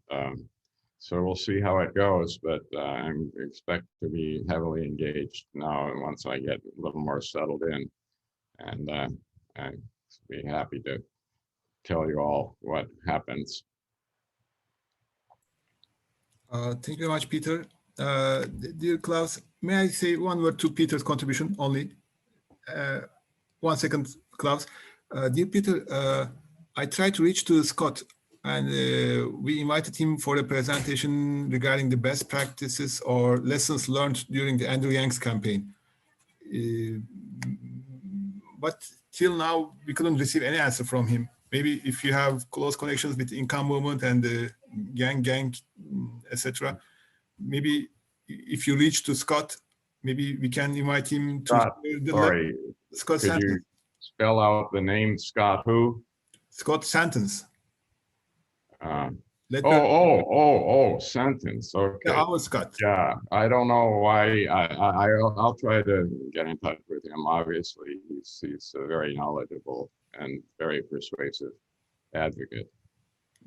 Speaker 13: So we'll see how it goes, but I'm expect to be heavily engaged now, and once I get a little more settled in, and I'd be happy to tell you all what happens.
Speaker 1: Thank you very much, Peter. Dear Klaus, may I say one word to Peter's contribution only? 1 second, Klaus. Dear Peter, I tried to reach to Scott, and we invited him for a presentation regarding the best practices or lessons learned during the Andrew Yang's campaign. But till now, we couldn't receive any answer from him. Maybe if you have close connections with the income movement and the gang, etc., maybe if you reach to Scott, maybe we can invite him to.
Speaker 13: Scott, sorry,
Speaker 1: Scott
Speaker 13: could
Speaker 1: Santons.
Speaker 13: you spell out the name Scott who?
Speaker 1: Scott Santons.
Speaker 13: Sentence. Okay.
Speaker 1: Yeah, our Scott.
Speaker 13: Yeah, I don't know why. I'll try to get in touch with him. Obviously, he's a very knowledgeable and very persuasive advocate.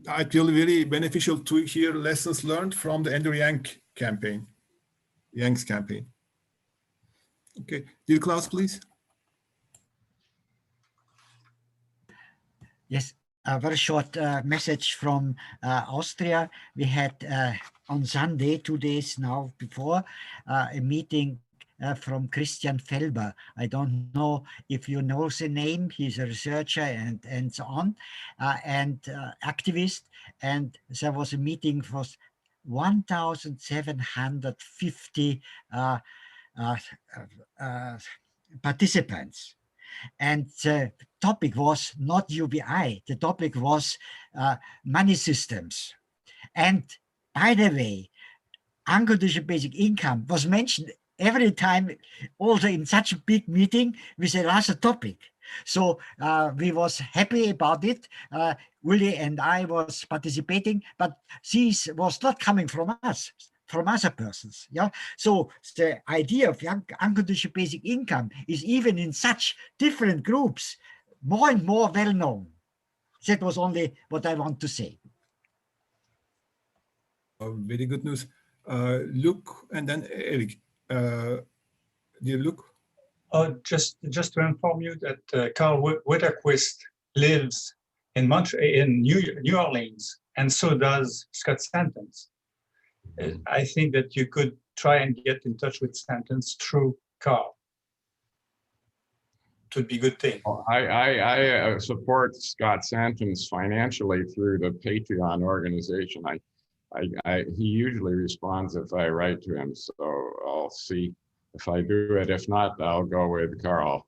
Speaker 1: I feel very beneficial to hear lessons learned from the Andrew Yang's campaign. Okay, dear Klaus, please.
Speaker 4: Yes, a very short message from Austria. We had on Sunday, 2 days now before, a meeting from Christian Felber. I don't know if you know the name. He's a researcher and so on, and activist. And there was a meeting for 1,750 participants. And the topic was not UBI. The topic was money systems. And by the way, unconditional basic income was mentioned every time, also in such a big meeting with a larger topic. So we was happy about it. Uli and I was participating, but this was not coming from us, from other persons. Yeah. So the idea of unconditional basic income is even in such different groups more and more well known. That was only what I want to say.
Speaker 1: Very good news. Luke and then Eric. Dear Luke.
Speaker 18: Just to inform you that Carl Widerquist lives in New Orleans, and so does Scott Santons. I think that you could try and get in touch with Santons through Carl. It would be a good thing.
Speaker 13: I support Scott Santons financially through the Patreon organization. He usually responds if I write to him, so I'll see if I do it. If not, I'll go with Carl.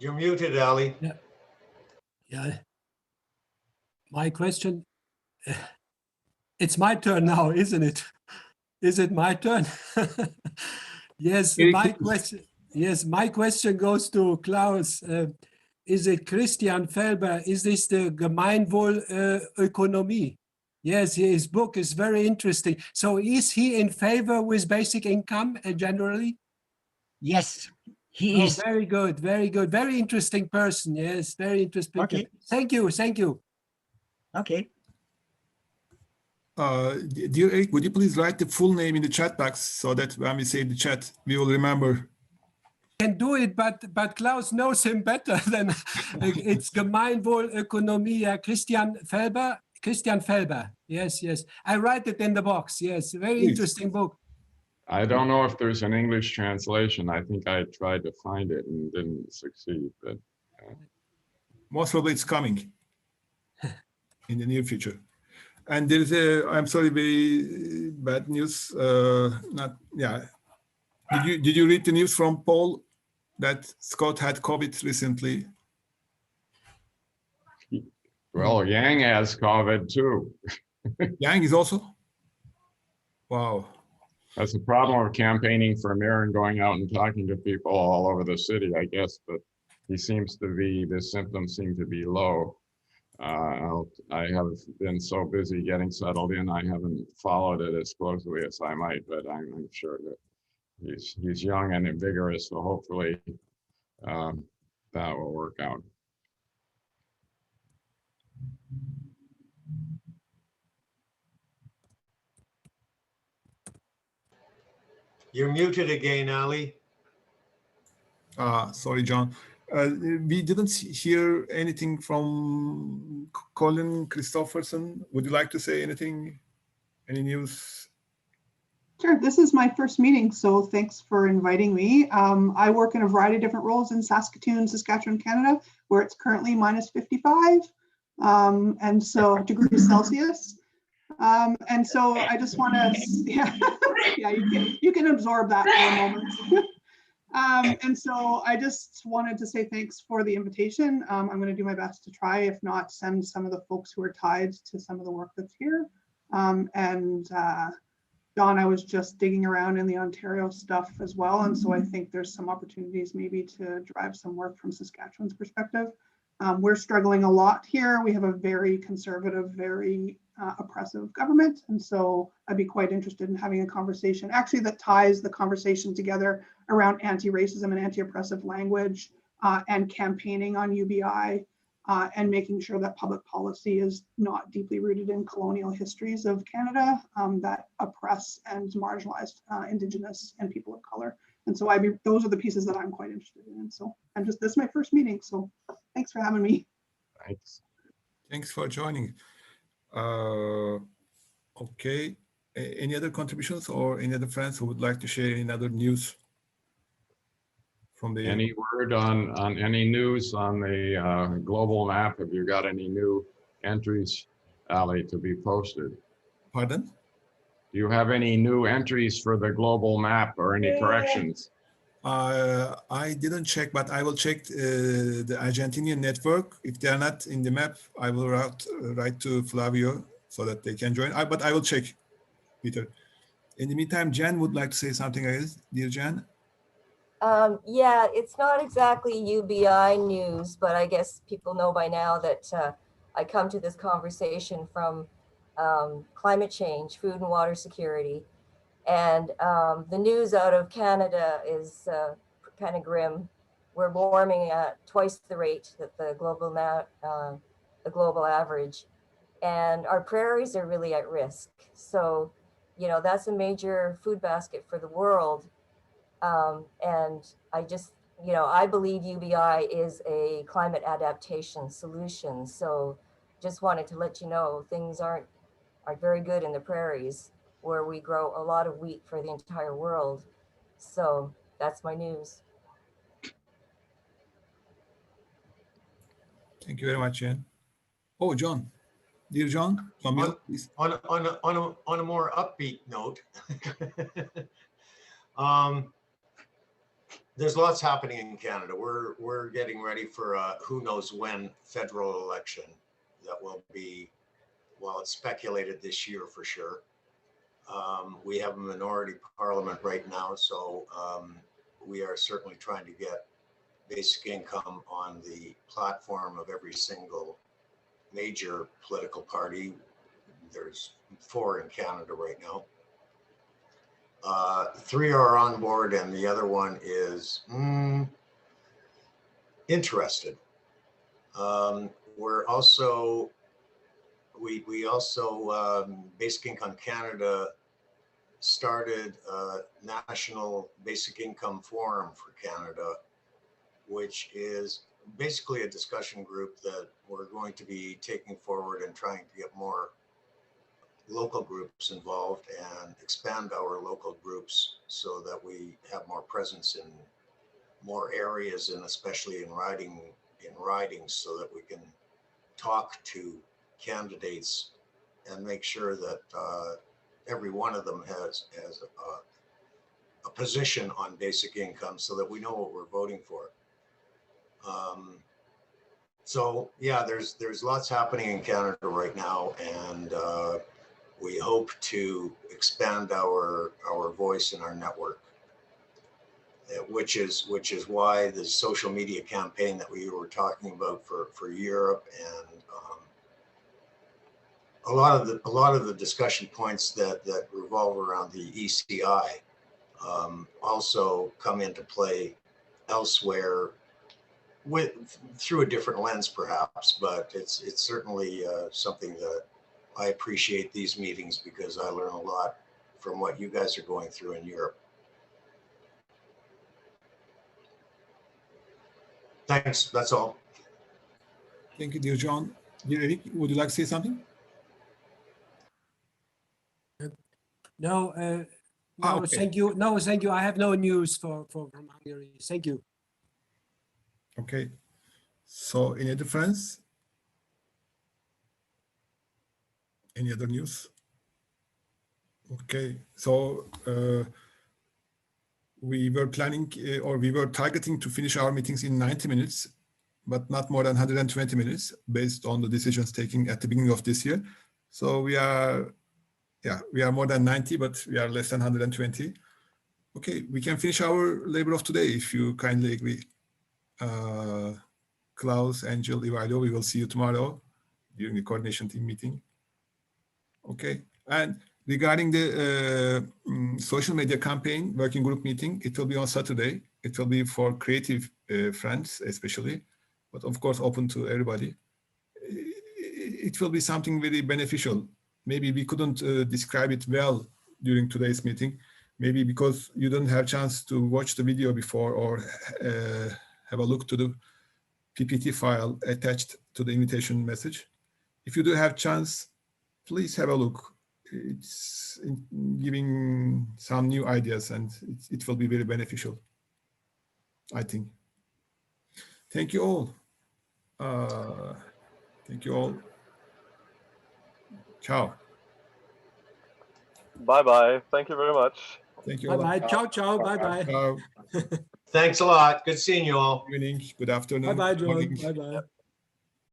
Speaker 6: You're muted, Ali.
Speaker 5: Yeah. My question, it's my turn now, isn't it? Is it my turn? Yes, my question goes to Klaus. Is it Christian Felber? Is this the Gemeinwohlökonomie? Yes, his book is very interesting. So is he in favor with basic income generally?
Speaker 4: Yes, he is.
Speaker 5: Very good, very good. Very interesting person. Yes, very interesting.
Speaker 4: Okay.
Speaker 5: Thank you, thank you.
Speaker 4: Okay.
Speaker 1: Dear Eric, would you please write the full name in the chat box so that when we say the chat, we will remember?
Speaker 5: Can do it, but Klaus knows him better than it's Gemeinwohlökonomie. Christian Felber. Christian Felber. Yes, yes. I write it in the box. Yes, very interesting book.
Speaker 13: I don't know if there's an English translation. I think I tried to find it and didn't succeed, but
Speaker 1: most probably it's coming in the near future. And there is I'm sorry, very bad news. Did you read the news from Paul that Scott had COVID recently?
Speaker 13: Well, Yang has COVID too.
Speaker 1: Yang is also? Wow.
Speaker 13: That's the problem with campaigning for mayor and going out and talking to people all over the city, I guess, but he seems to be, the symptoms seem to be low. I have been so busy getting settled in, I haven't followed it as closely as I might, but I'm sure that he's young and vigorous, so hopefully that will work out.
Speaker 6: You're muted again, Ali.
Speaker 1: Sorry, John. We didn't hear anything from Colin Christopherson. Would you like to say anything? Any news?
Speaker 19: Sure, this is my first meeting, so thanks for inviting me. I work in a variety of different roles in Saskatoon, Saskatchewan, Canada, where it's currently minus 55, and so degrees Celsius. And so I just want to, yeah, you can absorb that for a moment. And so I just wanted to say thanks for the invitation. I'm going to do my best to try, if not send some of the folks who are tied to some of the work that's here. Don, I was just digging around in the Ontario stuff as well. And so I think there's some opportunities maybe to drive some work from Saskatchewan's perspective. We're struggling a lot here. We have a very conservative, very oppressive government. And so I'd be quite interested in having a conversation actually that ties the conversation together around anti-racism and anti-oppressive language and campaigning on UBI and making sure that public policy is not deeply rooted in colonial histories of Canada that oppress and marginalize Indigenous and people of color. And so those are the pieces that I'm quite interested in. And so this is my first meeting. So thanks for having me.
Speaker 13: Thanks.
Speaker 1: Thanks for joining. Okay. Any other contributions or any other friends who would like to share any other news from the...
Speaker 13: Any word on any news on the global map? Have you got any new entries, Ali, to be posted?
Speaker 1: Pardon?
Speaker 13: Do you have any new entries for the global map or any corrections?
Speaker 1: I didn't check, but I will check the Argentinian network. If they are not in the map, I will write to Flavio so that they can join. But I will check, Peter. In the meantime, Jan would like to say something else. Dear Jan?
Speaker 15: Yeah, it's not exactly UBI news, but I guess people know by now that I come to this conversation from climate change, food and water security. And the news out of Canada is kind of grim. We're warming at twice the rate that the global average. And our prairies are really at risk. So, you know, that's a major food basket for the world. And I just, you know, I believe UBI is a climate adaptation solution. So just wanted to let you know things aren't very good in the prairies where we grow a lot of wheat for the entire world. So that's my news.
Speaker 1: Thank you very much, Jan. Oh, John. Dear John,
Speaker 6: on a more upbeat note, there's lots happening in Canada. We're getting ready for a who knows when federal election that will be, well, it's speculated this year for sure. We have a minority parliament right now, so we are certainly trying to get basic income on the platform of every single major political party. There's 4 in Canada right now. 3 are on board and the other one is interested. We're also, we also, Basic Income Canada started a National Basic Income Forum for Canada, which is basically a discussion group that we're going to be taking forward and trying to get more local groups involved and expand our local groups so that we have more presence in more areas and especially in ridings so that we can talk to candidates and make sure that every one of them has a position on basic income so that we know what we're voting for. So yeah, there's lots happening in Canada right now, and we hope to expand our voice in our network, which is why the social media campaign that we were talking about for Europe, and a lot of the discussion points that revolve around the ECI also come into play elsewhere, through a different lens perhaps, but it's certainly something that I appreciate these meetings, because I learn a lot from what you guys are going through in Europe. Thanks, that's all.
Speaker 1: Thank you, dear John. Dear Eric, would you like to say something?
Speaker 5: No, no,
Speaker 1: okay.
Speaker 5: thank you. No, thank you. I have no news from Hungary. Thank you.
Speaker 1: Okay. So, any other friends? Any other news? Okay. So, we were planning or we were targeting to finish our meetings in 90 minutes, but not more than 120 minutes based on the decisions taken at the beginning of this year. So we are more than 90, but we are less than 120. Okay, we can finish our labor of today if you kindly agree. Klaus, Angel, Ivalio, we will see you tomorrow during the coordination team meeting. Okay, and regarding the social media campaign working group meeting, it will be on Saturday. It will be for creative friends especially, but of course open to everybody. It will be something very beneficial. Maybe we couldn't describe it well during today's meeting, maybe because you don't have a chance to watch the video before or have a look to the PPT file attached to the invitation message. If you do have chance, please have a look. It's giving some new ideas, and it will be very beneficial, I think. Thank you all. Thank you all. Ciao.
Speaker 17: Bye-bye. Thank you very much.
Speaker 1: Thank you.
Speaker 5: Bye-bye. Ciao, ciao. Bye-bye.
Speaker 1: Ciao.
Speaker 6: Thanks a lot. Good seeing you all.
Speaker 1: Good evening. Good afternoon.
Speaker 5: Bye-bye,
Speaker 1: Good
Speaker 5: John.
Speaker 1: morning.
Speaker 5: Bye-bye.